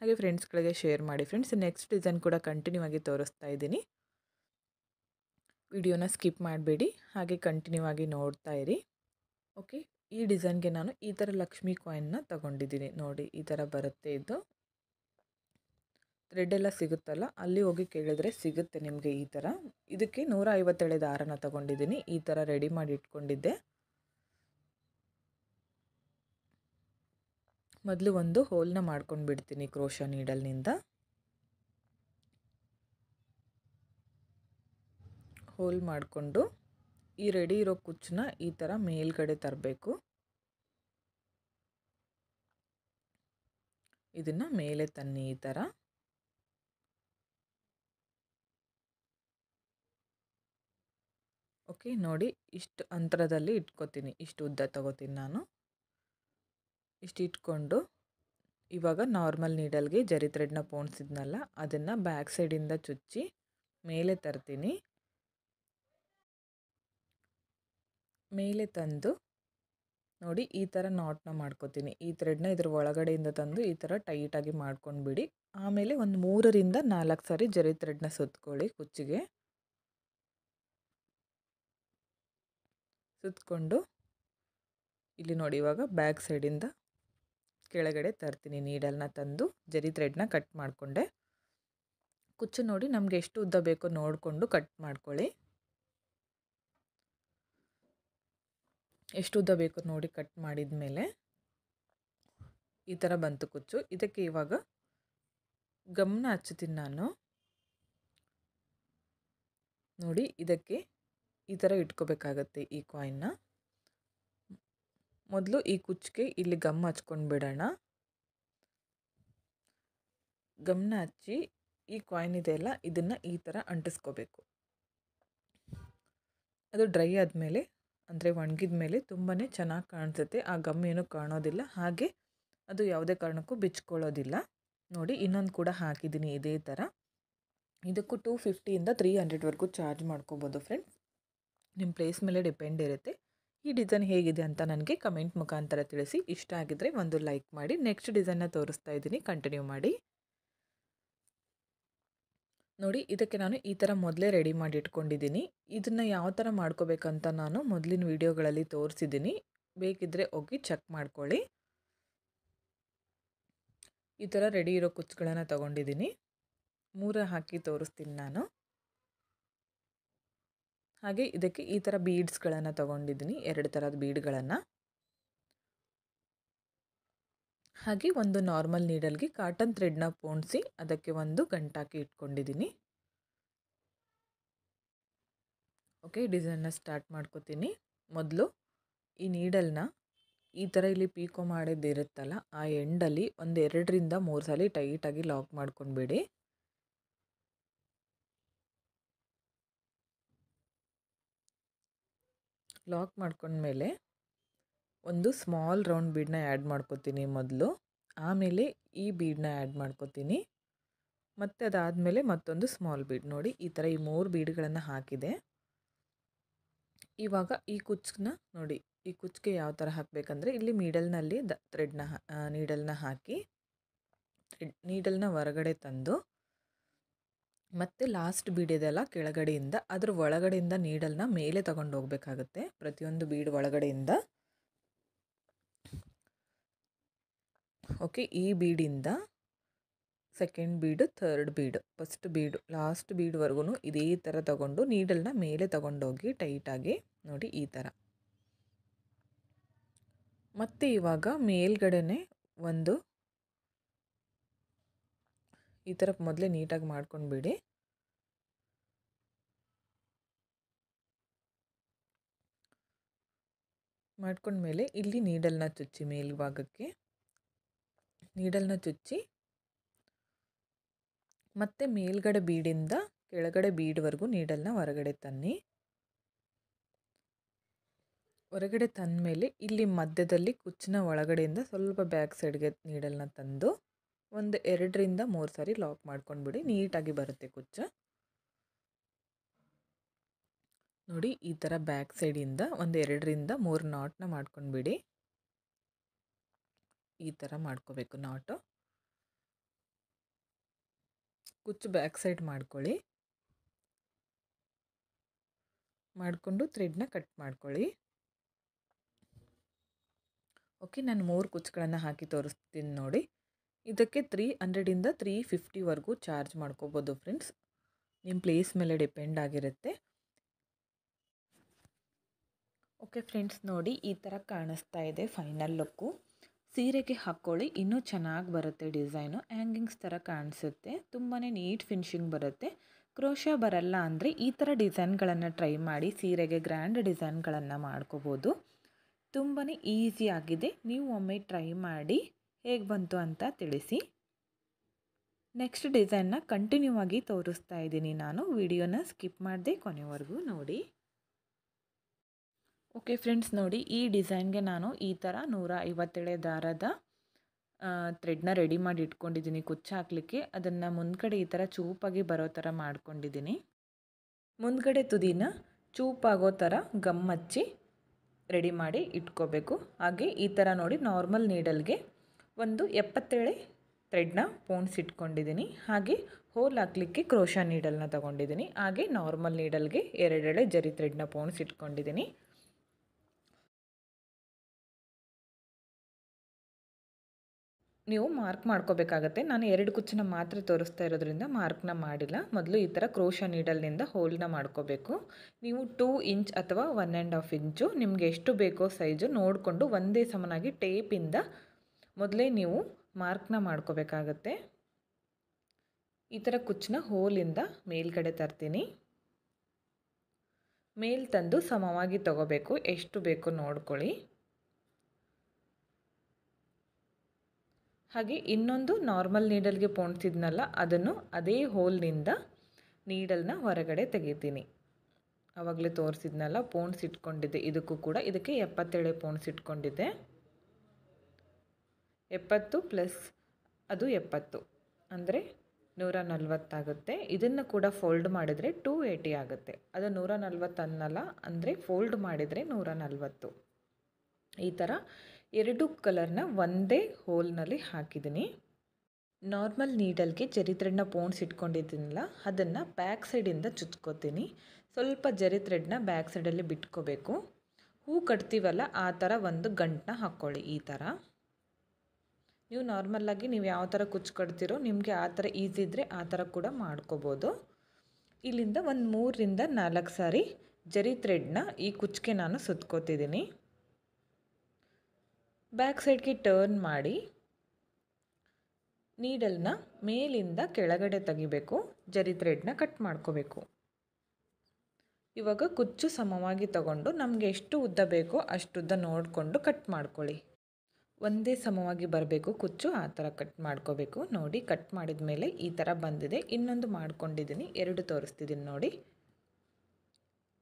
ಹಾಗೆ ಫ್ರೆಂಡ್ಸ್ಗಳಿಗೆ ಶೇರ್ ಮಾಡಿ ಫ್ರೆಂಡ್ಸ್. ನೆಕ್ಸ್ಟ್ ಡಿಸೈನ್ ಕೂಡ ಕಂಟಿನ್ಯೂ ಆಗಿ ತೋರಿಸ್ತಾ ಇದ್ದೀನಿ. ವಿಡಿಯೋನ ಸ್ಕಿಪ್ ಮಾಡಬೇಡಿ, ಹಾಗೆ ಕಂಟಿನ್ಯೂ ಆಗಿ ನೋಡ್ತಾ ಇರಿ. ಓಕೆ, ಈ ಡಿಸೈನ್ಗೆ ನಾನು ಈ ಥರ ಲಕ್ಷ್ಮಿ ಕಾಯಿನ್ನ ತಗೊಂಡಿದ್ದೀನಿ. ನೋಡಿ ಈ ಥರ ಬರುತ್ತೆ. ಇದು ಥ್ರೆಡ್ ಎಲ್ಲ ಸಿಗುತ್ತಲ್ಲ, ಅಲ್ಲಿ ಹೋಗಿ ಕೇಳಿದ್ರೆ ಸಿಗುತ್ತೆ ನಿಮಗೆ ಈ ಥರ. ಇದಕ್ಕೆ 150 ಎಳೆ ದಾರನ ತಗೊಂಡಿದ್ದೀನಿ. ಈ ಥರ ರೆಡಿ ಮಾಡಿ ಇಟ್ಕೊಂಡಿದ್ದೆ. ಮೊದಲು ಒಂದು ಹೋಲ್ನ ಮಾಡ್ಕೊಂಡು ಬಿಡ್ತೀನಿ ಕ್ರೋಶಾ ನೀಡಲ್ನಿಂದ. ಹೋಲ್ ಮಾಡಿಕೊಂಡು ಈ ರೆಡಿ ಇರೋ ಕುಚ್ಚನ್ನ ಈ ಥರ ಮೇಲ್ಗಡೆ ತರಬೇಕು. ಇದನ್ನು ಮೇಲೆ ತನ್ನಿ ಈ ಥರ. ಓಕೆ, ನೋಡಿ ಇಷ್ಟು ಅಂತರದಲ್ಲಿ ಇಟ್ಕೋತೀನಿ. ಇಷ್ಟು ಉದ್ದ ತಗೋತೀನಿ ನಾನು. ಇಷ್ಟು ಇಟ್ಕೊಂಡು ಇವಾಗ ನಾರ್ಮಲ್ ನೀಡಲ್ಗೆ ಜರಿ ಥ್ರೆಡ್ನ ಪೋಣಿಸಿದ್ನಲ್ಲ, ಅದನ್ನು ಬ್ಯಾಕ್ ಸೈಡಿಂದ ಚುಚ್ಚಿ ಮೇಲೆ ತರ್ತೀನಿ. ಮೇಲೆ ತಂದು ನೋಡಿ ಈ ಥರ ನಾಟ್ನ ಮಾಡ್ಕೋತೀನಿ. ಈ ಥ್ರೆಡ್ನ ಇದ್ರ ಒಳಗಡೆಯಿಂದ ತಂದು ಈ ಥರ ಟೈಟಾಗಿ ಮಾಡ್ಕೊಂಡ್ಬಿಡಿ. ಆಮೇಲೆ ಒಂದು 3 ರಿಂದ 4 ಸಾರಿ ಜರಿ ಥ್ರೆಡ್ನ ಸುತ್ಕೊಳ್ಳಿ ಕುಚ್ಚಿಗೆ. ಸುತ್ಕೊಂಡು ಇಲ್ಲಿ ನೋಡಿ ಇವಾಗ ಬ್ಯಾಕ್ ಸೈಡಿಂದ ಕೆಳಗಡೆ ತರ್ತೀನಿ. ನೀಡಲ್ನ ತಂದು ಜರಿ ಥ್ರೆಡ್ನ ಕಟ್ ಮಾಡಿಕೊಂಡೆ. ಕುಚ್ಚು ನೋಡಿ ನಮಗೆ ಎಷ್ಟು ಉದ್ದ ಬೇಕೋ ನೋಡಿಕೊಂಡು ಕಟ್ ಮಾಡ್ಕೊಳ್ಳಿ. ಎಷ್ಟು ಉದ್ದ ಬೇಕೋ ನೋಡಿ ಕಟ್ ಮಾಡಿದ ಮೇಲೆ ಈ ಥರ ಬಂತು ಕುಚ್ಚು. ಇದಕ್ಕೆ ಇವಾಗ ಗಮ್ನ ಹಚ್ಚುತ್ತೀನಿ ನಾನು. ನೋಡಿ ಇದಕ್ಕೆ ಈ ಥರ ಇಟ್ಕೋಬೇಕಾಗತ್ತೆ ಈ ಕಾಯಿನ್ನ. ಮೊದಲು ಈ ಕುಚ್ಚಿಗೆ ಇಲ್ಲಿ ಗಮ್ ಹಚ್ಕೊಂಡು ಬಿಡೋಣ. ಗಮ್ನ ಹಚ್ಚಿ ಈ ಕಾಯಿನ್ ಇದೆಯಲ್ಲ ಇದನ್ನು ಈ ಥರ ಅಂಟಿಸ್ಕೋಬೇಕು. ಅದು ಡ್ರೈ ಆದಮೇಲೆ ಅಂದರೆ ಒಣಗಿದ ಮೇಲೆ ತುಂಬಾ ಚೆನ್ನಾಗಿ ಕಾಣಿಸುತ್ತೆ. ಆ ಗಮ್ ಏನೂ ಕಾಣೋದಿಲ್ಲ, ಹಾಗೆ ಅದು ಯಾವುದೇ ಕಾರಣಕ್ಕೂ ಬಿಚ್ಕೊಳ್ಳೋದಿಲ್ಲ. ನೋಡಿ ಇನ್ನೊಂದು ಕೂಡ ಹಾಕಿದ್ದೀನಿ ಇದೇ ಥರ. ಇದಕ್ಕೂ 250 ಇಂದ 300ವರೆಗೂ ಚಾರ್ಜ್ ಮಾಡ್ಕೋಬೋದು ಫ್ರೆಂಡ್ಸ್. ನಿಮ್ಮ ಪ್ಲೇಸ್ ಮೇಲೆ ಡಿಪೆಂಡ್ ಇರುತ್ತೆ. ಈ ಡಿಸೈನ್ ಹೇಗಿದೆ ಅಂತ ನನಗೆ ಕಮೆಂಟ್ ಮುಖಾಂತರ ತಿಳಿಸಿ. ಇಷ್ಟ ಆಗಿದ್ದರೆ ಒಂದು ಲೈಕ್ ಮಾಡಿ. ನೆಕ್ಸ್ಟ್ ಡಿಸೈನ್ನ ತೋರಿಸ್ತಾ ಇದ್ದೀನಿ, ಕಂಟಿನ್ಯೂ ಮಾಡಿ. ನೋಡಿ, ಇದಕ್ಕೆ ನಾನು ಈ ಥರ ಮೊದಲೇ ರೆಡಿ ಮಾಡಿ ಇಟ್ಕೊಂಡಿದ್ದೀನಿ. ಇದನ್ನು ಯಾವ ಥರ ಮಾಡ್ಕೋಬೇಕಂತ ನಾನು ಮೊದಲಿನ ವೀಡಿಯೋಗಳಲ್ಲಿ ತೋರಿಸಿದ್ದೀನಿ, ಬೇಕಿದ್ದರೆ ಹೋಗಿ ಚೆಕ್ ಮಾಡ್ಕೊಳ್ಳಿ. ಈ ಥರ ರೆಡಿ ಇರೋ ಕುಚ್ಚುಗಳನ್ನು ತೊಗೊಂಡಿದ್ದೀನಿ. 3 ಹಾಕಿ ತೋರಿಸ್ತೀನಿ ನಾನು. ಹಾಗೆ ಇದಕ್ಕೆ ಈ ಥರ ಬೀಡ್ಸ್ಗಳನ್ನು ತೊಗೊಂಡಿದ್ದೀನಿ, 2 ಥರದ ಬೀಡ್ಗಳನ್ನು. ಹಾಗೆ ಒಂದು ನಾರ್ಮಲ್ ನೀಡಲ್ಗೆ ಕಾಟನ್ ಥ್ರೆಡ್ನ ಪೋಣಿಸಿ ಅದಕ್ಕೆ ಒಂದು ಗಂಟಾಕಿ ಇಟ್ಕೊಂಡಿದ್ದೀನಿ. ಓಕೆ, ಡಿಸೈನ್ನ ಸ್ಟಾರ್ಟ್ ಮಾಡ್ಕೋತೀನಿ. ಮೊದಲು ಈ ನೀಡಲ್ನ ಈ ಥರ ಇಲ್ಲಿ ಪೀಕೋ ಮಾಡಿದ್ದಿರುತ್ತಲ್ಲ, ಆ ಎಂಡಲ್ಲಿ ಒಂದು 2 ರಿಂದ 3 ಸಲ ಟೈಟಾಗಿ ಲಾಕ್ ಮಾಡ್ಕೊಂಡ್ಬಿಡಿ. ಲಾಕ್ ಮಾಡ್ಕೊಂಡ್ಮೇಲೆ ಒಂದು ಸ್ಮಾಲ್ ರೌಂಡ್ ಬೀಡನ್ನ ಆ್ಯಡ್ ಮಾಡ್ಕೋತೀನಿ ಮೊದಲು. ಆಮೇಲೆ ಈ ಬೀಡನ್ನ ಆ್ಯಡ್ ಮಾಡ್ಕೋತೀನಿ. ಮತ್ತು ಅದಾದಮೇಲೆ ಮತ್ತೊಂದು ಸ್ಮಾಲ್ ಬೀಡ್. ನೋಡಿ, ಈ ಥರ ಈ 3 ಬೀಡ್ಗಳನ್ನು ಹಾಕಿದೆ. ಇವಾಗ ಈ ಕುಚ್ಚನ್ನ ನೋಡಿ, ಈ ಕುಚ್ಚಿಗೆ ಯಾವ ಥರ ಹಾಕಬೇಕಂದ್ರೆ, ಇಲ್ಲಿ ಮಿಡಲ್ನಲ್ಲಿ ನೀಡಲ್ನ ಹಾಕಿ ನೀಡಲ್ನ ಹೊರಗಡೆ ತಂದು, ಮತ್ತು ಲಾಸ್ಟ್ ಬೀಡ್ ಇದೆಯಲ್ಲ ಕೆಳಗಡೆಯಿಂದ, ಅದ್ರ ಒಳಗಡೆಯಿಂದ ನೀಡಲ್ನ ಮೇಲೆ ತಗೊಂಡು ಹೋಗಬೇಕಾಗುತ್ತೆ. ಪ್ರತಿಯೊಂದು ಬೀಡ್ ಒಳಗಡೆಯಿಂದ. ಓಕೆ, ಈ ಬೀಡಿಂದ ಸೆಕೆಂಡ್ ಬೀಡು, ಥರ್ಡ್ ಬೀಡು, ಫಸ್ಟ್ ಬೀಡು, ಲಾಸ್ಟ್ ಬೀಡ್ವರೆಗೂ ಇದೇ ಥರ ತಗೊಂಡು ನೀಡಲ್ನ ಮೇಲೆ ತಗೊಂಡೋಗಿ ಟೈಟಾಗಿ ನೋಡಿ ಈ ಥರ. ಮತ್ತು ಇವಾಗ ಮೇಲ್ಗಡೆನೆ ಒಂದು ಈ ಥರ ಮೊದಲೇ ನೀಟಾಗಿ ಮಾಡ್ಕೊಂಡ್ಬಿಡಿ. ಮಾಡ್ಕೊಂಡ್ಮೇಲೆ ಇಲ್ಲಿ ನೀಡಲ್ನ ಚುಚ್ಚಿ, ಮೇಲ್ಭಾಗಕ್ಕೆ ನೀಡಲ್ನ ಚುಚ್ಚಿ, ಮತ್ತು ಮೇಲ್ಗಡೆ ಬೀಡಿಂದ ಕೆಳಗಡೆ ಬೀಡ್ವರೆಗೂ ನೀಡಲ್ನ ಹೊರಗಡೆ ತನ್ನಿ. ಹೊರಗಡೆ ತಂದ ಮೇಲೆ ಇಲ್ಲಿ ಮಧ್ಯದಲ್ಲಿ ಕುಚ್ಚಿನ ಒಳಗಡೆಯಿಂದ ಸ್ವಲ್ಪ ಬ್ಯಾಕ್ ಸೈಡ್ಗೆ ನೀಡಲ್ನ ತಂದು ಒಂದು 2 ರಿಂದ 3 ಸಾರಿ ಲಾಕ್ ಮಾಡ್ಕೊಂಡ್ಬಿಡಿ. ನೀಟಾಗಿ ಬರುತ್ತೆ ಕುಚ್ಚು. ನೋಡಿ, ಈ ಥರ ಬ್ಯಾಕ್ ಸೈಡಿಂದ ಒಂದು 2 ರಿಂದ 3 ನಾಟ್ನ ಮಾಡ್ಕೊಂಡ್ಬಿಡಿ. ಈ ಥರ ಮಾಡ್ಕೋಬೇಕು ನಾಟು. ಕುಚ್ಚು ಬ್ಯಾಕ್ ಸೈಡ್ ಮಾಡ್ಕೊಳ್ಳಿ. ಮಾಡಿಕೊಂಡು ಥ್ರೆಡ್ನ ಕಟ್ ಮಾಡ್ಕೊಳ್ಳಿ. ಓಕೆ, ನಾನು 3 ಕುಚ್ಚುಗಳನ್ನು ಹಾಕಿ ತೋರಿಸ್ತೀನಿ ನೋಡಿ. ಇದಕ್ಕೆ 300 ಇಂದ 350ವರೆಗೂ ಚಾರ್ಜ್ ಮಾಡ್ಕೋಬೋದು ಫ್ರೆಂಡ್ಸ್. ನಿಮ್ಮ ಪ್ಲೇಸ್ ಮೇಲೆ ಡಿಪೆಂಡ್ ಆಗಿರುತ್ತೆ. ಓಕೆ ಫ್ರೆಂಡ್ಸ್, ನೋಡಿ ಈ ಥರ ಕಾಣಿಸ್ತಾ ಇದೆ ಫೈನಲ್ ಲುಕ್ಕು. ಸೀರೆಗೆ ಹಾಕ್ಕೊಳ್ಳಿ, ಇನ್ನೂ ಚೆನ್ನಾಗಿ ಬರುತ್ತೆ. ಡಿಸೈನು ಹ್ಯಾಂಗಿಂಗ್ಸ್ ಥರ ಕಾಣಿಸುತ್ತೆ. ತುಂಬಾ ನೀಟ್ ಫಿನಿಶಿಂಗ್ ಬರುತ್ತೆ. ಕ್ರೋಶಾ ಬರಲ್ಲ ಅಂದರೆ ಈ ಥರ ಡಿಸೈನ್ಗಳನ್ನು ಟ್ರೈ ಮಾಡಿ ಸೀರೆಗೆ ಗ್ರ್ಯಾಂಡ್ ಡಿಸೈನ್ಗಳನ್ನು ಮಾಡ್ಕೋಬೋದು. ತುಂಬಾ ಈಸಿ ಆಗಿದೆ. ನೀವು ಒಮ್ಮೆ ಟ್ರೈ ಮಾಡಿ ಹೇಗೆ ಬಂತು ಅಂತ ತಿಳಿಸಿ. ನೆಕ್ಸ್ಟ್ ಡಿಸೈನ್ನ ಕಂಟಿನ್ಯೂ ಆಗಿ ತೋರಿಸ್ತಾ ಇದ್ದೀನಿ ನಾನು. ವಿಡಿಯೋನ ಸ್ಕಿಪ್ ಮಾಡದೆ ಕೊನೆವರೆಗೂ ನೋಡಿ. ಓಕೆ ಫ್ರೆಂಡ್ಸ್, ನೋಡಿ ಈ ಡಿಸೈನ್ಗೆ ನಾನು ಈ ಥರ 150 ದಾರದ ಥ್ರೆಡ್ನ ರೆಡಿ ಮಾಡಿ ಇಟ್ಕೊಂಡಿದ್ದೀನಿ ಕುಚ್ಚು ಹಾಕಲಿಕ್ಕೆ. ಅದನ್ನು ಮುಂದ್ಗಡೆ ಈ ಥರ ಚೂಪಾಗಿ ಬರೋ ಥರ ಮಾಡ್ಕೊಂಡಿದ್ದೀನಿ. ಮುಂದ್ಗಡೆ ತುದಿನ ಚೂಪಾಗೋ ಥರ ಗಮ್ ಹಚ್ಚಿ ರೆಡಿ ಮಾಡಿ ಇಟ್ಕೋಬೇಕು. ಹಾಗೆ ಈ ಥರ ನೋಡಿ ನಾರ್ಮಲ್ ನೀಡಲ್ಗೆ ಒಂದು 77 ಥ್ರೆಡ್ನ ಪೋಣಿಸಿಟ್ಕೊಂಡಿದ್ದೀನಿ. ಹಾಗೆ ಹೋಲ್ ಹಾಕಲಿಕ್ಕೆ ಕ್ರೋಶಾ ನೀಡಲ್ನ ತೊಗೊಂಡಿದ್ದೀನಿ. ಹಾಗೆ ನಾರ್ಮಲ್ ನೀಡಲ್ಗೆ 2 ಎಳೆ ಜರಿ ಥ್ರೆಡ್ನ ಪೋಣಿಸಿಟ್ಕೊಂಡಿದ್ದೀನಿ. ನೀವು ಮಾರ್ಕ್ ಮಾಡ್ಕೋಬೇಕಾಗತ್ತೆ. ನಾನು 2 ಕುಚ್ಚನ್ನ ಮಾತ್ರ ತೋರಿಸ್ತಾ ಇರೋದ್ರಿಂದ ಮಾರ್ಕ್ನ ಮಾಡಿಲ್ಲ. ಮೊದಲು ಈ ಥರ ಕ್ರೋಶಾ ನೀಡಲ್ನಿಂದ ಹೋಲ್ನ ಮಾಡ್ಕೋಬೇಕು. ನೀವು 2 ಇಂಚ್ ಅಥವಾ 1.5 ಇಂಚು ನಿಮಗೆ ಎಷ್ಟು ಬೇಕೋ ಸೈಜು ನೋಡಿಕೊಂಡು ಒಂದೇ ಸಮನಾಗಿ ಟೇಪಿಂದ ಮೊದಲೇ ನೀವು ಮಾರ್ಕ್ನ ಮಾಡ್ಕೋಬೇಕಾಗತ್ತೆ. ಈ ಥರ ಕುಚ್ಚನ್ನ ಹೋಲಿಂದ ಮೇಲ್ಗಡೆ ತರ್ತೀನಿ. ಮೇಲ್ ತಂದು ಸಮವಾಗಿ ತಗೋಬೇಕು. ಎಷ್ಟು ಬೇಕೋ ನೋಡ್ಕೊಳ್ಳಿ. ಹಾಗೆ ಇನ್ನೊಂದು ನಾರ್ಮಲ್ ನೀಡಲ್ಗೆ ಪೋಣಿಸಿದ್ನಲ್ಲ, ಅದನ್ನು ಅದೇ ಹೋಲ್ನಿಂದ ನೀಡಲ್ನ ಹೊರಗಡೆ ತೆಗಿತೀನಿ. ಆವಾಗಲೇ ತೋರಿಸಿದ್ನಲ್ಲ ಪೋಣಿಸಿಟ್ಕೊಂಡಿದ್ದೆ. ಇದಕ್ಕೂ ಕೂಡ ಇದಕ್ಕೆ 77 ಪೋಣಿಸಿಟ್ಕೊಂಡಿದ್ದೆ. 70 ಪ್ಲಸ್ ಅದು 70 ಅಂದರೆ 140 ಆಗುತ್ತೆ. ಇದನ್ನು ಕೂಡ ಫೋಲ್ಡ್ ಮಾಡಿದರೆ 280 ಆಗುತ್ತೆ. ಅದು 140 ಅನ್ನಲ್ಲ, ಅಂದರೆ ಫೋಲ್ಡ್ ಮಾಡಿದರೆ 140. ಈ ಥರ 2 ಕಲರ್ನ ಒಂದೇ ಹೋಲ್ನಲ್ಲಿ ಹಾಕಿದ್ದೀನಿ. ನಾರ್ಮಲ್ ನೀಡಲ್ಗೆ ಜರಿ ಥ್ರೆಡ್ನ ಪೋಣಿಸಿ ಇಟ್ಕೊಂಡಿದ್ದೀನಲ್ಲ, ಅದನ್ನು ಬ್ಯಾಕ್ ಸೈಡಿಂದ ಚುಚ್ಕೋತೀನಿ. ಸ್ವಲ್ಪ ಜರಿ ಥ್ರೆಡ್ನ ಬ್ಯಾಕ್ ಸೈಡಲ್ಲಿ ಬಿಟ್ಕೋಬೇಕು. ಹೂ ಕಟ್ತೀವಲ್ಲ ಆ ಥರ ಒಂದು ಗಂಟನ್ನ ಹಾಕ್ಕೊಳ್ಳಿ. ಈ ಥರ ನೀವು ನಾರ್ಮಲ್ಲಾಗಿ ನೀವು ಯಾವ ಥರ ಕುಚ್ಚು ಕಟ್ತೀರೋ ನಿಮಗೆ ಆ ಥರ ಈಸಿ ಇದ್ದರೆ ಆ ಥರ ಕೂಡ ಮಾಡ್ಕೋಬೋದು. ಇಲ್ಲಿಂದ ಒಂದು 3 ರಿಂದ 4 ಸಾರಿ ಜರಿ ಥ್ರೆಡ್ನ ಈ ಕುಚ್ಚಿಗೆ ನಾನು ಸುತ್ಕೋತಿದ್ದೀನಿ. ಬ್ಯಾಕ್ ಸೈಡ್ಗೆ ಟರ್ನ್ ಮಾಡಿ ನೀಡಲ್ನ ಮೇಲಿಂದ ಕೆಳಗಡೆ ತೆಗಿಬೇಕು. ಜರಿ ಥ್ರೆಡ್ನ ಕಟ್ ಮಾಡ್ಕೋಬೇಕು. ಇವಾಗ ಕುಚ್ಚು ಸಮವಾಗಿ ತಗೊಂಡು ನಮಗೆ ಎಷ್ಟು ಉದ್ದ ಬೇಕೋ ಅಷ್ಟುದ್ದ ನೋಡಿಕೊಂಡು ಕಟ್ ಮಾಡ್ಕೊಳ್ಳಿ. ಒಂದೇ ಸಮವಾಗಿ ಬರಬೇಕು ಕುಚ್ಚು, ಆ ಥರ ಕಟ್ ಮಾಡ್ಕೋಬೇಕು. ನೋಡಿ, ಕಟ್ ಮಾಡಿದ ಮೇಲೆ ಈ ಥರ ಬಂದಿದೆ. ಇನ್ನೊಂದು ಮಾಡ್ಕೊಂಡಿದ್ದೀನಿ, 2 ತೋರಿಸ್ತಿದ್ದೀನಿ ನೋಡಿ.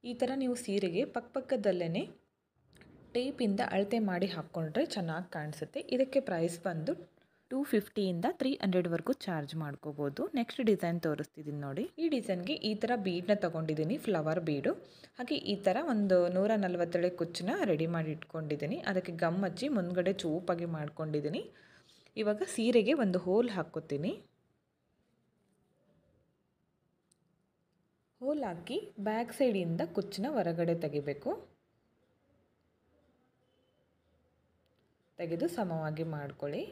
ಈ ಥರ ನೀವು ಸೀರೆಗೆ ಪಕ್ಕದಲ್ಲೇ ಟೇಪಿಂದ ಅಳತೆ ಮಾಡಿ ಹಾಕ್ಕೊಂಡ್ರೆ ಚೆನ್ನಾಗಿ ಕಾಣಿಸುತ್ತೆ. ಇದಕ್ಕೆ ಪ್ರೈಸ್ ಬಂದು 250 ಇಂದ 300ವರೆಗೂ ಚಾರ್ಜ್ ಮಾಡ್ಕೋಬೋದು. ನೆಕ್ಸ್ಟ್ ಡಿಸೈನ್ ತೋರಿಸ್ತಿದ್ದೀನಿ ನೋಡಿ. ಈ ಡಿಸೈನ್ಗೆ ಈ ಥರ ಬೀಡನ್ನ ತೊಗೊಂಡಿದ್ದೀನಿ, ಫ್ಲವರ್ ಬೀಡು. ಹಾಗೆ ಈ ಥರ ಒಂದು 140 ಕುಚ್ಚನ್ನ ರೆಡಿ ಮಾಡಿ ಇಟ್ಕೊಂಡಿದ್ದೀನಿ. ಅದಕ್ಕೆ ಗಮ್ ಹಚ್ಚಿ ಮುಂದ್ಗಡೆ ಚೂಪಾಗಿ ಮಾಡ್ಕೊಂಡಿದ್ದೀನಿ. ಇವಾಗ ಸೀರೆಗೆ ಒಂದು ಹೋಲ್ ಹಾಕ್ಕೋತೀನಿ. ಹೋಲ್ ಹಾಕಿ ಬ್ಯಾಕ್ ಸೈಡಿಂದ ಕುಚ್ಚನ್ನ ಹೊರಗಡೆ ತೆಗಿಬೇಕು. ತೆಗೆದು ಸಮವಾಗಿ ಮಾಡ್ಕೊಳ್ಳಿ.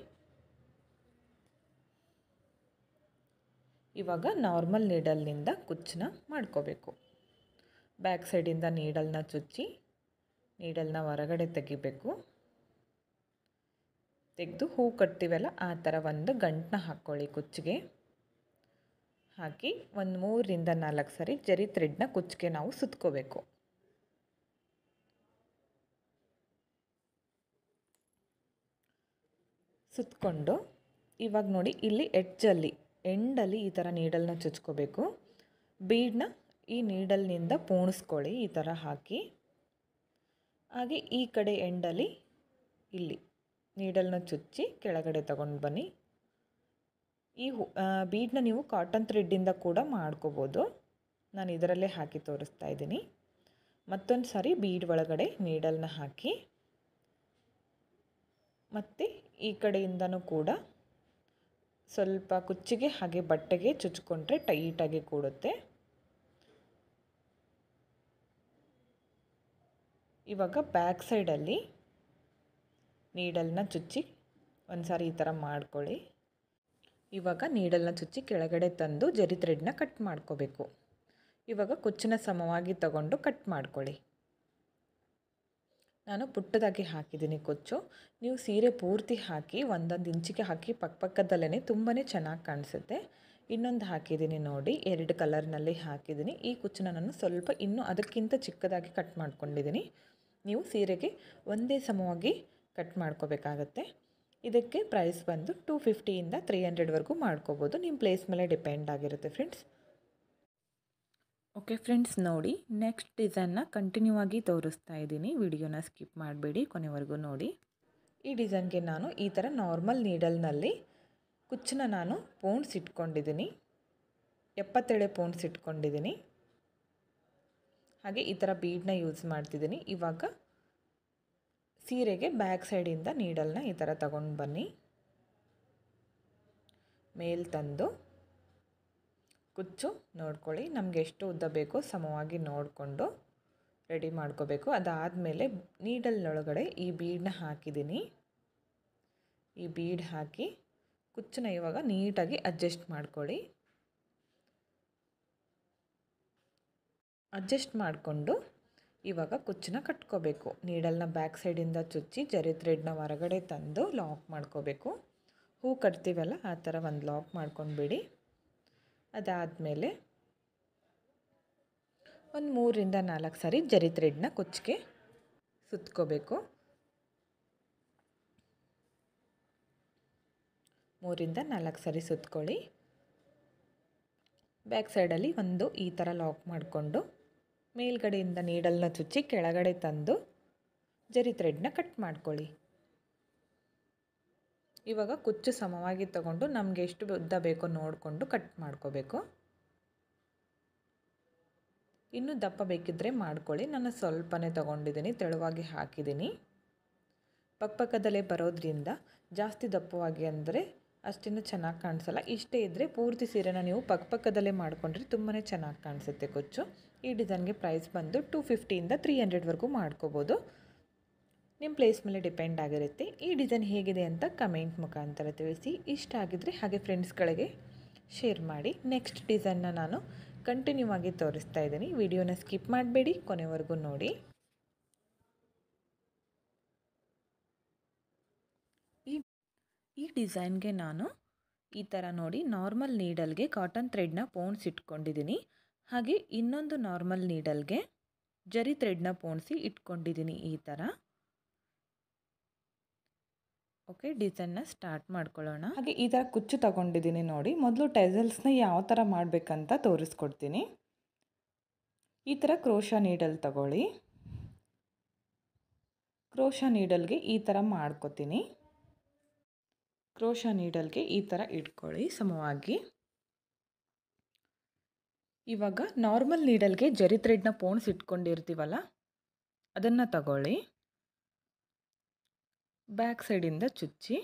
ಇವಾಗ ನಾರ್ಮಲ್ ನೀಡಲ್ನಿಂದ ಕುಚ್ಚನ್ನ ಮಾಡ್ಕೋಬೇಕು. ಬ್ಯಾಕ್ ಸೈಡಿಂದ ನೀಡಲ್ನ ಚುಚ್ಚಿ ನೀಡಲ್ನ ಹೊರಗಡೆ ತೆಗಿಬೇಕು. ತೆಗೆದು ಹೂ ಕಟ್ತೀವಲ್ಲ ಆ ಥರ ಒಂದು ಗಂಟನ್ನ ಹಾಕ್ಕೊಳ್ಳಿ ಕುಚ್ಚಿಗೆ. ಹಾಕಿ ಒಂದು 3 ರಿಂದ 4 ಸರಿ ಜರಿ ಥ್ರೆಡ್ನ ಕುಚ್ಚಿಗೆ ನಾವು ಸುತ್ಕೋಬೇಕು. ಸುತ್ಕೊಂಡು ಇವಾಗ ನೋಡಿ, ಇಲ್ಲಿ ಎಂಡಲ್ಲಿ ಈ ಥರ ನೀಡಲ್ನ ಚುಚ್ಕೋಬೇಕು. ಬೀಡನ್ನ ಈ ನೀಡಲ್ನಿಂದ ಪೋಣಿಸ್ಕೊಳ್ಳಿ, ಈ ಥರ ಹಾಕಿ. ಹಾಗೆ ಈ ಕಡೆ ಎಂಡಲ್ಲಿ ಇಲ್ಲಿ ನೀಡಲ್ನ ಚುಚ್ಚಿ ಕೆಳಗಡೆ ತಗೊಂಡು ಬನ್ನಿ. ಈ ಬೀಡನ್ನ ನೀವು ಕಾಟನ್ ಥ್ರೆಡ್ಡಿಂದ ಕೂಡ ಮಾಡ್ಕೋಬೋದು. ನಾನು ಇದರಲ್ಲೇ ಹಾಕಿ ತೋರಿಸ್ತಾ ಇದ್ದೀನಿ. ಮತ್ತೊಂದು ಸಾರಿ ಬೀಡ್ ಒಳಗಡೆ ನೀಡಲ್ನ ಹಾಕಿ, ಮತ್ತು ಈ ಕಡೆಯಿಂದನೂ ಕೂಡ ಸ್ವಲ್ಪ ಕುಚ್ಚಿಗೆ ಹಾಗೆ ಬಟ್ಟೆಗೆ ಚುಚ್ಕೊಂಡ್ರೆ ಟೈಟಾಗಿ ಕೂಡುತ್ತೆ. ಇವಾಗ ಬ್ಯಾಕ್ ಸೈಡಲ್ಲಿ ನೀಡಲ್ನ ಚುಚ್ಚಿ ಒಂದು ಸಾರಿ ಈ ಥರ ಮಾಡ್ಕೊಳ್ಳಿ. ಇವಾಗ ನೀಡಲ್ನ ಚುಚ್ಚಿ ಕೆಳಗಡೆ ತಂದು ಜರಿ ಥ್ರೆಡ್ನ ಕಟ್ ಮಾಡ್ಕೋಬೇಕು. ಇವಾಗ ಕುಚ್ಚನ್ನ ಸಮವಾಗಿ ತಗೊಂಡು ಕಟ್ ಮಾಡ್ಕೊಳ್ಳಿ. ನಾನು ಪುಟ್ಟದಾಗಿ ಹಾಕಿದ್ದೀನಿ ಕುಚ್ಚು. ನೀವು ಸೀರೆ ಪೂರ್ತಿ ಹಾಕಿ 1 ಇಂಚಿಗೆ ಹಾಕಿ ಪಕ್ಕದಲ್ಲೇ ತುಂಬಾ ಚೆನ್ನಾಗಿ ಕಾಣಿಸುತ್ತೆ. ಇನ್ನೊಂದು ಹಾಕಿದ್ದೀನಿ ನೋಡಿ, 2 ಕಲರ್ನಲ್ಲಿ ಹಾಕಿದ್ದೀನಿ. ಈ ಕುಚ್ಚನ್ನ ನಾನು ಸ್ವಲ್ಪ ಇನ್ನೂ ಅದಕ್ಕಿಂತ ಚಿಕ್ಕದಾಗಿ ಕಟ್ ಮಾಡ್ಕೊಂಡಿದ್ದೀನಿ. ನೀವು ಸೀರೆಗೆ ಒಂದೇ ಸಮವಾಗಿ ಕಟ್ ಮಾಡ್ಕೋಬೇಕಾಗತ್ತೆ. ಇದಕ್ಕೆ ಪ್ರೈಸ್ ಬಂದು 250 ಇಂದ 300ವರೆಗೂ ಮಾಡ್ಕೋಬೋದು. ನಿಮ್ಮ ಪ್ಲೇಸ್ ಮೇಲೆ ಡಿಪೆಂಡ್ ಆಗಿರುತ್ತೆ ಫ್ರೆಂಡ್ಸ್. ಓಕೆ ಫ್ರೆಂಡ್ಸ್, ನೋಡಿ ನೆಕ್ಸ್ಟ್ ಡಿಸೈನ್ನ ಕಂಟಿನ್ಯೂ ಆಗಿ ತೋರಿಸ್ತಾ ಇದ್ದೀನಿ. ವಿಡಿಯೋನ ಸ್ಕಿಪ್ ಮಾಡಬೇಡಿ, ಕೊನೆವರೆಗೂ ನೋಡಿ. ಈ ಡಿಸೈನ್ಗೆ ನಾನು ಈ ಥರ ನಾರ್ಮಲ್ ನೀಡಲ್ನಲ್ಲಿ ಕುಚ್ಚನ್ನ ನಾನು ಪೋಣಿಸಿಟ್ಕೊಂಡಿದ್ದೀನಿ. 77 ಪೋಣಿಸಿಟ್ಕೊಂಡಿದ್ದೀನಿ. ಹಾಗೆ ಈ ಥರ ಬೀಡನ್ನ ಯೂಸ್ ಮಾಡ್ತಿದ್ದೀನಿ. ಇವಾಗ ಸೀರೆಗೆ ಬ್ಯಾಕ್ ಸೈಡಿಂದ ನೀಡಲ್ನ ಈ ಥರ ತಗೊಂಡು ಬನ್ನಿ. ಮೇಲ್ ತಂದು ಕುಚ್ಚು ನೋಡ್ಕೊಳ್ಳಿ, ನಮಗೆ ಎಷ್ಟು ಉದ್ದ ಬೇಕೋ ಸಮವಾಗಿ ನೋಡಿಕೊಂಡು ರೆಡಿ ಮಾಡ್ಕೋಬೇಕು. ಅದಾದಮೇಲೆ ನೀಡಲ್ನೊಳಗಡೆ ಈ ಬೀಡನ್ನ ಹಾಕಿದ್ದೀನಿ. ಈ ಬೀಡ್ ಹಾಕಿ ಕುಚ್ಚನ್ನ ಇವಾಗ ನೀಟಾಗಿ ಅಡ್ಜಸ್ಟ್ ಮಾಡ್ಕೊಳ್ಳಿ. ಅಡ್ಜಸ್ಟ್ ಮಾಡಿಕೊಂಡು ಇವಾಗ ಕುಚ್ಚನ್ನ ಕಟ್ಕೋಬೇಕು. ನೀಡಲ್ನ ಬ್ಯಾಕ್ ಸೈಡಿಂದ ಚುಚ್ಚಿ ಜರಿ ಥ್ರೆಡ್ನ ಹೊರಗಡೆ ತಂದು ಲಾಕ್ ಮಾಡ್ಕೋಬೇಕು. ಹೂ ಕಟ್ತೀವಲ್ಲ ಆ ಥರ ಒಂದು ಲಾಕ್ ಮಾಡ್ಕೊಂಡ್ಬಿಡಿ. ಅದಾದಮೇಲೆ ಒಂದು 3 ರಿಂದ 4 ಸಾರಿ ಜರಿ ಥ್ರೆಡ್ನ ಕುಚ್ಚಿಗೆ ಸುತ್ಕೋಬೇಕು. 3 ರಿಂದ 4 ಸಾರಿ ಸುತ್ಕೊಳ್ಳಿ. ಬ್ಯಾಕ್ ಸೈಡಲ್ಲಿ ಒಂದು ಈ ಥರ ಲಾಕ್ ಮಾಡಿಕೊಂಡು ಮೇಲ್ಗಡೆಯಿಂದ ನೀಡಲ್ನ ಚುಚ್ಚಿ ಕೆಳಗಡೆ ತಂದು ಜರಿ ಥ್ರೆಡ್ನ ಕಟ್ ಮಾಡ್ಕೊಳ್ಳಿ. ಇವಾಗ ಕುಚ್ಚು ಸಮವಾಗಿ ತಗೊಂಡು ನಮಗೆ ಎಷ್ಟು ಉದ್ದ ಬೇಕೋ ನೋಡಿಕೊಂಡು ಕಟ್ ಮಾಡ್ಕೋಬೇಕು. ಇನ್ನೂ ದಪ್ಪ ಬೇಕಿದ್ದರೆ ಮಾಡ್ಕೊಳ್ಳಿ. ನಾನು ಸ್ವಲ್ಪನೇ ತೊಗೊಂಡಿದ್ದೀನಿ, ತೆಳುವಾಗಿ ಹಾಕಿದ್ದೀನಿ. ಪಕ್ಕದಲ್ಲೇ ಬರೋದ್ರಿಂದ ಜಾಸ್ತಿ ದಪ್ಪವಾಗಿ ಅಂದರೆ ಅಷ್ಟೇನು ಚೆನ್ನಾಗಿ ಕಾಣಿಸಲ್ಲ. ಇಷ್ಟೇ ಇದ್ದರೆ ಪೂರ್ತಿ ಸೀರೆನ ನೀವು ಪಕ್ಕದಲ್ಲೇ ಮಾಡಿಕೊಂಡ್ರೆ ತುಂಬಾ ಚೆನ್ನಾಗಿ ಕಾಣಿಸುತ್ತೆ ಕುಚ್ಚು. ಈ ಡಿಸೈನ್ಗೆ ಪ್ರೈಸ್ ಬಂದು 250ಇಂದ 300ವರೆಗೂ ಮಾಡ್ಕೋಬೋದು. ನಿಮ್ಮ ಪ್ಲೇಸ್ ಮೇಲೆ ಡಿಪೆಂಡ್ ಆಗಿರುತ್ತೆ. ಈ ಡಿಸೈನ್ ಹೇಗಿದೆ ಅಂತ ಕಮೆಂಟ್ ಮುಖಾಂತರ ತಿಳಿಸಿ. ಇಷ್ಟ ಆಗಿದ್ದರೆ ಹಾಗೆ ಫ್ರೆಂಡ್ಸ್ಗಳಿಗೆ ಶೇರ್ ಮಾಡಿ. ನೆಕ್ಸ್ಟ್ ಡಿಸೈನ್ನ ನಾನು ಕಂಟಿನ್ಯೂ ಆಗಿ ತೋರಿಸ್ತಾ ಇದ್ದೀನಿ. ವಿಡಿಯೋನ ಸ್ಕಿಪ್ ಮಾಡಬೇಡಿ, ಕೊನೆವರೆಗೂ ನೋಡಿ. ಈ ಡಿಸೈನ್ಗೆ ನಾನು ಈ ಥರ ನೋಡಿ ನಾರ್ಮಲ್ ನೀಡಲ್ಗೆ ಕಾಟನ್ ಥ್ರೆಡ್ನ ಪೋಣಿಸಿ ಇಟ್ಕೊಂಡಿದ್ದೀನಿ. ಹಾಗೆ ಇನ್ನೊಂದು ನಾರ್ಮಲ್ ನೀಡಲ್ಗೆ ಜರಿ ಥ್ರೆಡ್ನ ಪೋಣಿಸಿ ಇಟ್ಕೊಂಡಿದ್ದೀನಿ ಈ ಥರ. ಓಕೆ, ಡಿಸೈನ್ನ ಸ್ಟಾರ್ಟ್ ಮಾಡ್ಕೊಳ್ಳೋಣ. ಹಾಗೆ ಈ ಥರ ಕುಚ್ಚು ತಗೊಂಡಿದ್ದೀನಿ ನೋಡಿ. ಮೊದಲು ಟೆಸಲ್ಸ್ನ ಯಾವ ಥರ ಮಾಡಬೇಕಂತ ತೋರಿಸ್ಕೊಡ್ತೀನಿ. ಈ ಥರ ಕ್ರೋಶಾ ನೀಡಲ್ ತಗೊಳ್ಳಿ. ಕ್ರೋಶಾ ನೀಡಲ್ಗೆ ಈ ಥರ ಮಾಡ್ಕೊತೀನಿ. ಕ್ರೋಶಾ ನೀಡಲ್ಗೆ ಈ ಥರ ಇಟ್ಕೊಳ್ಳಿ ಸಮವಾಗಿ. ಇವಾಗ ನಾರ್ಮಲ್ ನೀಡಲ್ಗೆ ಜರಿ ಥ್ರೆಡ್ನ ಪೋಣಿಸಿ ಇಟ್ಕೊಂಡಿರ್ತೀವಲ್ಲ ಅದನ್ನು ತಗೊಳ್ಳಿ. ಬ್ಯಾಕ್ ಸೈಡಿಂದ ಚುಚ್ಚಿ,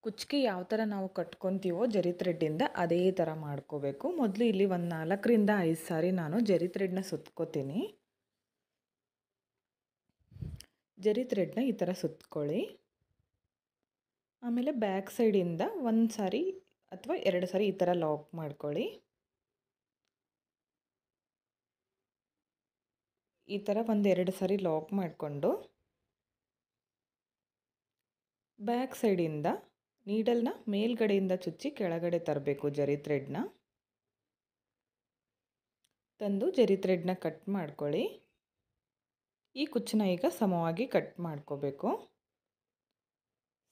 ಕುಚ್ಚಿಗೆ ಯಾವ ಥರ ನಾವು ಕಟ್ಕೊತೀವೋ ಜರಿ ಥ್ರೆಡ್ಡಿಂದ ಅದೇ ಥರ ಮಾಡ್ಕೋಬೇಕು. ಮೊದಲು ಇಲ್ಲಿ ಒಂದು 4ರಿಂದ 5 ಸಾರಿ ನಾನು ಜರಿ ಥ್ರೆಡ್ನ ಸುತ್ಕೋತೀನಿ. ಜರಿ ಥ್ರೆಡ್ನ ಈ ಥರ ಸುತ್ಕೊಳ್ಳಿ. ಆಮೇಲೆ ಬ್ಯಾಕ್ ಸೈಡಿಂದ 1 ಸಾರಿ ಅಥವಾ 2 ಸಾರಿ ಈ ಥರ ಲಾಕ್ ಮಾಡ್ಕೊಳ್ಳಿ. ಈ ಥರ 1-2 ಸಾರಿ ಲಾಕ್ ಮಾಡಿಕೊಂಡು ಬ್ಯಾಕ್ ಸೈಡಿಂದ ನೀಡಲ್ನ ಮೇಲ್ಗಡೆಯಿಂದ ಚುಚ್ಚಿ ಕೆಳಗಡೆ ತರಬೇಕು. ಜರಿ ಥ್ರೆಡ್ನ ತಂದು ಜರಿ ಥ್ರೆಡ್ನ ಕಟ್ ಮಾಡ್ಕೊಳ್ಳಿ. ಈ ಕುಚ್ಚನ್ನ ಈಗ ಸಮವಾಗಿ ಕಟ್ ಮಾಡ್ಕೋಬೇಕು.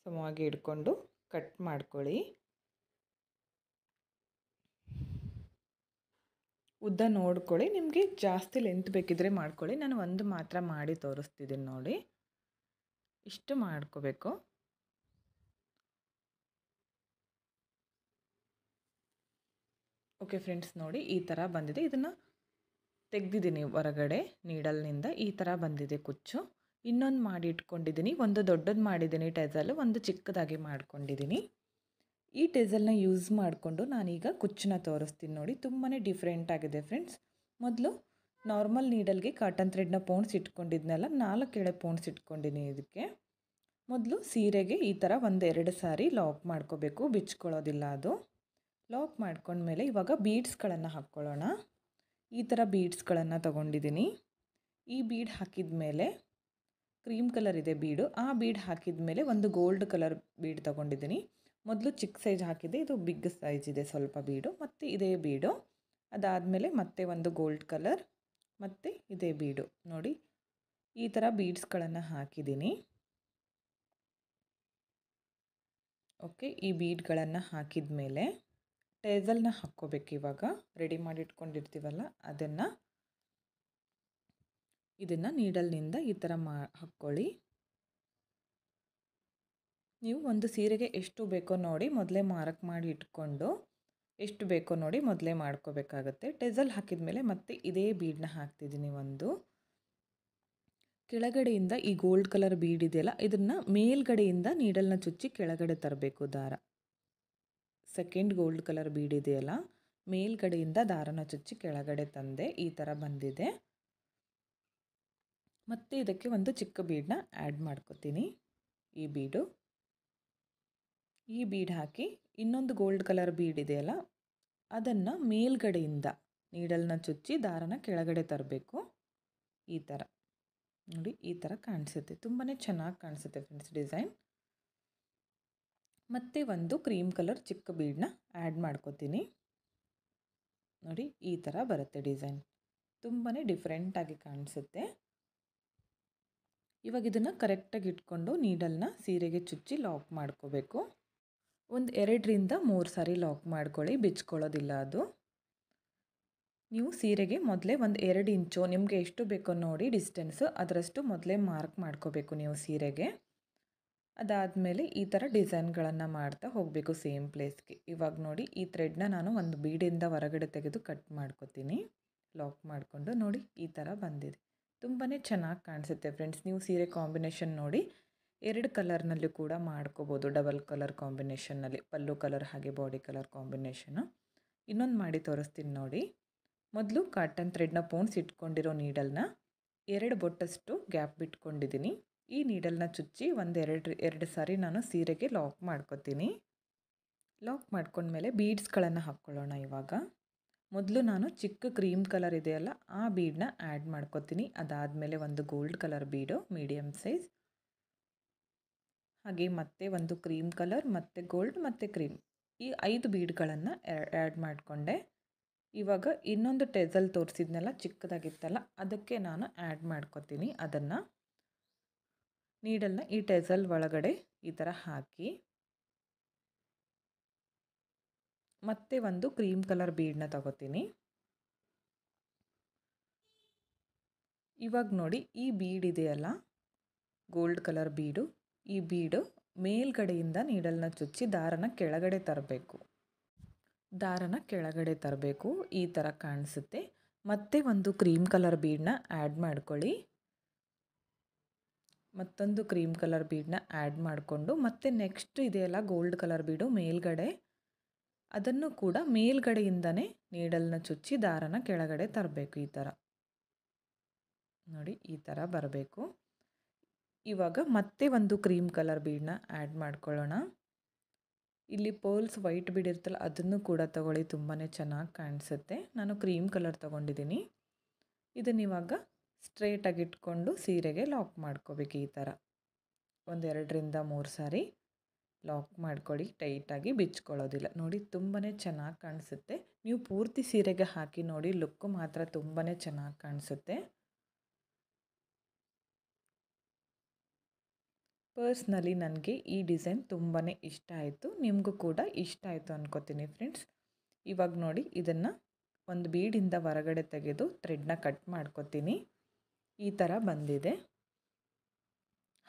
ಸಮವಾಗಿ ಇಟ್ಕೊಂಡು ಕಟ್ ಮಾಡ್ಕೊಳ್ಳಿ. ಉದ್ದ ನೋಡ್ಕೊಳ್ಳಿ. ನಿಮಗೆ ಜಾಸ್ತಿ ಲೆಂತ್ ಬೇಕಿದ್ರೆ ಮಾಡ್ಕೊಳ್ಳಿ. ನಾನು ಒಂದು ಮಾತ್ರ ಮಾಡಿ ತೋರಿಸ್ತಿದ್ದೀನಿ ನೋಡಿ. ಇಷ್ಟು ಮಾಡ್ಕೋಬೇಕು. ಓಕೆ ಫ್ರೆಂಡ್ಸ್, ನೋಡಿ ಈ ಥರ ಬಂದಿದೆ. ಇದನ್ನು ತೆಗೆದಿದ್ದೀನಿ ಹೊರಗಡೆ ನೀಡಲ್ನಿಂದ. ಈ ಥರ ಬಂದಿದೆ ಕುಚ್ಚು. ಇನ್ನೊಂದು ಮಾಡಿ ಇಟ್ಕೊಂಡಿದ್ದೀನಿ. ಒಂದು ದೊಡ್ಡದು ಮಾಡಿದ್ದೀನಿ ಟೆಸಲ್, ಒಂದು ಚಿಕ್ಕದಾಗಿ ಮಾಡ್ಕೊಂಡಿದ್ದೀನಿ. ಈ ಟೆಸಲ್ನ ಯೂಸ್ ಮಾಡಿಕೊಂಡು ನಾನೀಗ ಕುಚ್ಚನ್ನ ತೋರಿಸ್ತೀನಿ ನೋಡಿ. ತುಂಬಾ ಡಿಫ್ರೆಂಟ್ ಆಗಿದೆ ಫ್ರೆಂಡ್ಸ್. ಮೊದಲು ನಾರ್ಮಲ್ ನೀಡಲ್ಗೆ ಕಾಟನ್ ಥ್ರೆಡ್ನ ಪೋಣಿಸಿ ಇಟ್ಕೊಂಡಿದ್ನೆಲ್ಲ 4 ಎಳೆ ಪೋಣಿಸಿ ಇಟ್ಕೊಂಡಿದ್ದೀನಿ. ಇದಕ್ಕೆ ಮೊದಲು ಸೀರೆಗೆ ಈ ಥರ 1-2 ಸಾರಿ ಲಾಕ್ ಮಾಡ್ಕೋಬೇಕು, ಬಿಚ್ಕೊಳ್ಳೋದಿಲ್ಲ ಅದು. ಲಾಕ್ ಮಾಡ್ಕೊಂಡ್ಮೇಲೆ ಇವಾಗ ಬೀಡ್ಸ್ಗಳನ್ನು ಹಾಕ್ಕೊಳ್ಳೋಣ. ಈ ಥರ ಬೀಡ್ಸ್ಗಳನ್ನು ತಗೊಂಡಿದ್ದೀನಿ. ಈ ಬೀಡ್ ಹಾಕಿದ ಮೇಲೆ ಕ್ರೀಮ್ ಕಲರ್ ಇದೆ ಬೀಡು. ಆ ಬೀಡ್ ಹಾಕಿದ ಮೇಲೆ ಒಂದು ಗೋಲ್ಡ್ ಕಲರ್ ಬೀಡ್ ತಗೊಂಡಿದ್ದೀನಿ. ಮೊದಲು ಚಿಕ್ಕ ಸೈಜ್ ಹಾಕಿದ್ದೆ, ಇದು ಬಿಗ್ ಸೈಜ್ ಇದೆ ಸ್ವಲ್ಪ ಬೀಡು. ಮತ್ತು ಇದೇ ಬೀಡು. ಅದಾದಮೇಲೆ ಮತ್ತೆ ಒಂದು ಗೋಲ್ಡ್ ಕಲರ್, ಮತ್ತು ಇದೇ ಬೀಡು. ನೋಡಿ ಈ ಥರ ಬೀಡ್ಸ್ಗಳನ್ನು ಹಾಕಿದ್ದೀನಿ. ಓಕೆ, ಈ ಬೀಡ್ಗಳನ್ನು ಹಾಕಿದ ಮೇಲೆ ಟೆಸಲ್ನ ಹಾಕ್ಕೋಬೇಕು. ಇವಾಗ ರೆಡಿ ಮಾಡಿ ಇಟ್ಕೊಂಡಿರ್ತೀವಲ್ಲ ಇದನ್ನು ನೀಡಲ್ನಿಂದ ಈ ಥರ ಹಾಕ್ಕೊಳ್ಳಿ. ನೀವು ಒಂದು ಸೀರೆಗೆ ಎಷ್ಟು ಬೇಕೋ ನೋಡಿ ಮೊದಲೇ ಮಾರ್ಕ್ ಮಾಡಿ ಇಟ್ಕೊಂಡು ಎಷ್ಟು ಬೇಕೋ ನೋಡಿ ಮೊದಲೇ ಮಾಡ್ಕೋಬೇಕಾಗತ್ತೆ. ಟೆಸಲ್ ಹಾಕಿದ ಮೇಲೆ ಮತ್ತೆ ಇದೇ ಬೀಡನ್ನ ಹಾಕ್ತಿದ್ದೀನಿ. ಒಂದು ಕೆಳಗಡೆಯಿಂದ ಈ ಗೋಲ್ಡ್ ಕಲರ್ ಬೀಡ್ ಇದೆಯಲ್ಲ, ಇದನ್ನು ಮೇಲ್ಗಡೆಯಿಂದ ನೀಡಲ್ನ ಚುಚ್ಚಿ ಕೆಳಗಡೆ ತರಬೇಕು ದಾರ. ಸೆಕೆಂಡ್ ಗೋಲ್ಡ್ ಕಲರ್ ಬೀಡ್ ಇದೆಯಲ್ಲ, ಮೇಲ್ಗಡೆಯಿಂದ ದಾರನ ಚುಚ್ಚಿ ಕೆಳಗಡೆ ತಂದೆ. ಈ ಥರ ಬಂದಿದೆ. ಮತ್ತು ಇದಕ್ಕೆ ಒಂದು ಚಿಕ್ಕ ಬೀಡನ್ನ ಆ್ಯಡ್ ಮಾಡ್ಕೋತೀನಿ. ಈ ಬೀಡ್ ಹಾಕಿ ಇನ್ನೊಂದು ಗೋಲ್ಡ್ ಕಲರ್ ಬೀಡ್ ಇದೆಯಲ್ಲ, ಅದನ್ನು ಮೇಲ್ಗಡೆಯಿಂದ ನೀಡಲ್ನ ಚುಚ್ಚಿ ದಾರನ ಕೆಳಗಡೆ ತರಬೇಕು. ಈ ಥರ ನೋಡಿ, ಈ ಥರ ಕಾಣಿಸುತ್ತೆ. ತುಂಬಾ ಚೆನ್ನಾಗಿ ಕಾಣಿಸುತ್ತೆ ಫ್ರೆಂಡ್ಸ್ ಡಿಸೈನ್. ಮತ್ತು ಒಂದು ಕ್ರೀಮ್ ಕಲರ್ ಚಿಕ್ಕ ಬೀಡನ್ನ ಆ್ಯಡ್ ಮಾಡ್ಕೋತೀನಿ. ನೋಡಿ ಈ ಥರ ಬರುತ್ತೆ ಡಿಸೈನ್. ತುಂಬಾ ಡಿಫ್ರೆಂಟಾಗಿ ಕಾಣಿಸುತ್ತೆ. ಇವಾಗ ಇದನ್ನು ಕರೆಕ್ಟಾಗಿ ಇಟ್ಕೊಂಡು ನೀಡಲ್ನ ಸೀರೆಗೆ ಚುಚ್ಚಿ ಲಾಕ್ ಮಾಡ್ಕೋಬೇಕು. ಒಂದು 2ರಿಂದ 3 ಸಾರಿ ಲಾಕ್ ಮಾಡ್ಕೊಳ್ಳಿ, ಬಿಚ್ಕೊಳ್ಳೋದಿಲ್ಲ ಅದು. ನೀವು ಸೀರೆಗೆ ಮೊದಲೇ ಒಂದು 2 ಇಂಚು ನಿಮಗೆ ಎಷ್ಟು ಬೇಕೋ ನೋಡಿ ಡಿಸ್ಟೆನ್ಸು ಅದರಷ್ಟು ಮೊದಲೇ ಮಾರ್ಕ್ ಮಾಡ್ಕೋಬೇಕು ನೀವು ಸೀರೆಗೆ. ಅದಾದಮೇಲೆ ಈ ಥರ ಡಿಸೈನ್ಗಳನ್ನು ಮಾಡ್ತಾ ಹೋಗಬೇಕು ಸೇಮ್ ಪ್ಲೇಸ್ಗೆ. ಇವಾಗ ನೋಡಿ ಈ ಥ್ರೆಡ್ನ ನಾನು ಒಂದು ಬೀಡಿಂದ ಹೊರಗಡೆ ತೆಗೆದು ಕಟ್ ಮಾಡ್ಕೊತೀನಿ. ಲಾಕ್ ಮಾಡಿಕೊಂಡು ನೋಡಿ ಈ ಥರ ಬಂದಿದೆ. ತುಂಬಾ ಚೆನ್ನಾಗಿ ಕಾಣಿಸುತ್ತೆ ಫ್ರೆಂಡ್ಸ್. ನೀವು ಸೀರೆ ಕಾಂಬಿನೇಷನ್ ನೋಡಿ 2 ಕಲರ್ನಲ್ಲಿ ಕೂಡ ಮಾಡ್ಕೋಬೋದು. ಡಬಲ್ ಕಲರ್ ಕಾಂಬಿನೇಷನ್ನಲ್ಲಿ, ಪಲ್ಲು ಕಲರ್ ಹಾಗೆ ಬಾಡಿ ಕಲರ್ ಕಾಂಬಿನೇಷನು. ಇನ್ನೊಂದು ಮಾಡಿ ತೋರಿಸ್ತೀನಿ ನೋಡಿ. ಮೊದಲು ಕಾಟನ್ ಥ್ರೆಡ್ನ ಪೋಣ್ಸ್ ಇಟ್ಕೊಂಡಿರೋ ನೀಡಲ್ನ 2 ಬೊಟ್ಟಷ್ಟು ಗ್ಯಾಪ್ ಬಿಟ್ಕೊಂಡಿದ್ದೀನಿ. ಈ ನೀಡಲ್ನ ಚುಚ್ಚಿ ಎರಡು ಸಾರಿ ನಾನು ಸೀರೆಗೆ ಲಾಕ್ ಮಾಡ್ಕೊತೀನಿ. ಲಾಕ್ ಮಾಡ್ಕೊಂಡ್ಮೇಲೆ ಬೀಡ್ಸ್ಗಳನ್ನು ಹಾಕ್ಕೊಳ್ಳೋಣ. ಇವಾಗ ಮೊದಲು ನಾನು ಚಿಕ್ಕ ಕ್ರೀಮ್ ಕಲರ್ ಇದೆಯಲ್ಲ ಆ ಬೀಡನ್ನ ಆ್ಯಡ್ ಮಾಡ್ಕೊತೀನಿ. ಅದಾದಮೇಲೆ ಒಂದು ಗೋಲ್ಡ್ ಕಲರ್ ಬೀಡು ಮೀಡಿಯಮ್ ಸೈಜ್, ಹಾಗೆ ಮತ್ತೆ ಒಂದು ಕ್ರೀಮ್ ಕಲರ್, ಮತ್ತು ಗೋಲ್ಡ್ ಮತ್ತು ಕ್ರೀಮ್, ಈ 5 ಬೀಡ್ಗಳನ್ನು ಆ್ಯಡ್ ಮಾಡಿಕೊಂಡೆ. ಇವಾಗ ಇನ್ನೊಂದು ಟೆಸಲ್ ತೋರಿಸಿದ್ನಲ್ಲ ಚಿಕ್ಕದಾಗಿತ್ತಲ್ಲ ಅದಕ್ಕೆ ನಾನು ಆ್ಯಡ್ ಮಾಡ್ಕೊತೀನಿ. ಅದನ್ನು ನೀಡಲ್ನ ಈ ಟೆಸಲ್ ಒಳಗಡೆ ಈ ಥರ ಹಾಕಿ ಮತ್ತೆ ಒಂದು ಕ್ರೀಮ್ ಕಲರ್ ಬೀಡನ್ನ ತಗೋತೀನಿ. ಇವಾಗ ನೋಡಿ ಈ ಬೀಡ್ ಇದೆಯಲ್ಲ ಗೋಲ್ಡ್ ಕಲರ್ ಬೀಡು, ಈ ಬೀಡು ಮೇಲ್ಗಡೆಯಿಂದ ನೀಡಲ್ನ ಚುಚ್ಚಿ ದಾರನ ಕೆಳಗಡೆ ತರಬೇಕು. ಈ ಥರ ಕಾಣಿಸುತ್ತೆ. ಮತ್ತೆ ಒಂದು ಕ್ರೀಮ್ ಕಲರ್ ಬೀಡನ್ನ ಆ್ಯಡ್ ಮಾಡ್ಕೊಳ್ಳಿ. ಮತ್ತೊಂದು ಕ್ರೀಮ್ ಕಲರ್ ಬೀಡನ್ನ ಆ್ಯಡ್ ಮಾಡಿಕೊಂಡು ಮತ್ತೆ ನೆಕ್ಸ್ಟ್ ಇದೆಯಲ್ಲ ಗೋಲ್ಡ್ ಕಲರ್ ಬೀಡು ಮೇಲ್ಗಡೆ, ಅದನ್ನು ಕೂಡ ಮೇಲ್ಗಡೆಯಿಂದನೇ ನೀಡಲ್ನ ಚುಚ್ಚಿ ದಾರನ ಕೆಳಗಡೆ ತರಬೇಕು. ಈ ಥರ ನೋಡಿ ಈ ಥರ ಬರಬೇಕು. ಇವಾಗ ಮತ್ತೆ ಒಂದು ಕ್ರೀಮ್ ಕಲರ್ ಬೀಡನ್ನ ಆ್ಯಡ್ ಮಾಡ್ಕೊಳ್ಳೋಣ. ಇಲ್ಲಿ ಪರ್ಲ್ಸ್ ವೈಟ್ ಬೀಡ್ ಇರ್ತಲ್ಲ ಅದನ್ನು ಕೂಡ ತಗೊಳ್ಳಿ, ತುಂಬಾ ಚೆನ್ನಾಗಿ ಕಾಣಿಸುತ್ತೆ. ನಾನು ಕ್ರೀಮ್ ಕಲರ್ ತೊಗೊಂಡಿದ್ದೀನಿ. ಇದನ್ನ ಇವಾಗ ಸ್ಟ್ರೇಟಾಗಿ ಇಟ್ಕೊಂಡು ಸೀರೆಗೆ ಲಾಕ್ ಮಾಡ್ಕೋಬೇಕು. ಈ ಥರ 1-2-3 ಸಾರಿ ಲಾಕ್ ಮಾಡ್ಕೊಳ್ಳಿ, ಟೈಟಾಗಿ ಬಿಚ್ಕೊಳ್ಳೋದಿಲ್ಲ. ನೋಡಿ ತುಂಬಾ ಚೆನ್ನಾಗಿ ಕಾಣಿಸುತ್ತೆ. ನೀವು ಪೂರ್ತಿ ಸೀರೆಗೆ ಹಾಕಿ ನೋಡಿ, ಲುಕ್ಕು ಮಾತ್ರ ತುಂಬಾ ಚೆನ್ನಾಗಿ ಕಾಣಿಸುತ್ತೆ. ಪರ್ಸ್ನಲಿ ನನಗೆ ಈ ಡಿಸೈನ್ ತುಂಬಾ ಇಷ್ಟ ಆಯಿತು. ನಿಮಗೂ ಕೂಡ ಇಷ್ಟ ಆಯಿತು ಅನ್ಕೋತೀನಿ ಫ್ರೆಂಡ್ಸ್. ಇವಾಗ ನೋಡಿ ಇದನ್ನು ಒಂದು ಬೀಡಿಂದ ಹೊರಗಡೆ ತೆಗೆದು ಥ್ರೆಡ್ನ ಕಟ್ ಮಾಡ್ಕೊತೀನಿ. ಈ ಥರ ಬಂದಿದೆ.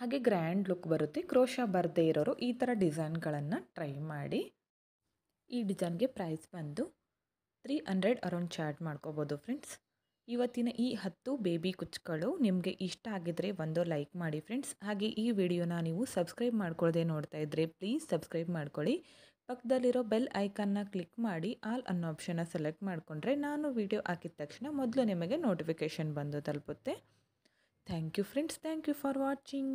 ಹಾಗೆ ಗ್ರ್ಯಾಂಡ್ ಲುಕ್ ಬರುತ್ತೆ. ಕ್ರೋಶಾ ಬರದೇ ಇರೋರು ಈ ಥರ ಡಿಸೈನ್ಗಳನ್ನು ಟ್ರೈ ಮಾಡಿ. ಈ ಡಿಸೈನ್ಗೆ ಪ್ರೈಸ್ ಬಂದು 300 ಅರೌಂಡ್ ಚಾರ್ಜ್ ಮಾಡ್ಕೋಬೋದು ಫ್ರೆಂಡ್ಸ್. ಇವತ್ತಿನ ಈ 10 ಬೇಬಿ ಕುಚ್ಚುಗಳು ನಿಮಗೆ ಇಷ್ಟ ಆಗಿದ್ರೆ ಒಂದು ಲೈಕ್ ಮಾಡಿ ಫ್ರೆಂಡ್ಸ್. ಹಾಗೆ ಈ ವಿಡಿಯೋನ ನೀವು ಸಬ್ಸ್ಕ್ರೈಬ್ ಮಾಡ್ಕೊಳ್ಳದೆ ನೋಡ್ತಾ ಇದ್ದರೆ ಪ್ಲೀಸ್ ಸಬ್ಸ್ಕ್ರೈಬ್ ಮಾಡ್ಕೊಳ್ಳಿ. ಪಕ್ಕದಲ್ಲಿರೋ ಬೆಲ್ ಐಕಾನ್ನ ಕ್ಲಿಕ್ ಮಾಡಿ ಆಲ್ ಅನ್ನೋ ಆಪ್ಷನ್ನ ಸೆಲೆಕ್ಟ್ ಮಾಡಿಕೊಂಡ್ರೆ ನಾನು ವಿಡಿಯೋ ಹಾಕಿದ ತಕ್ಷಣ ಮೊದಲು ನಿಮಗೆ ನೋಟಿಫಿಕೇಷನ್ ಬಂದು ತಲುಪುತ್ತೆ. Thank you friends. Thank you for watching.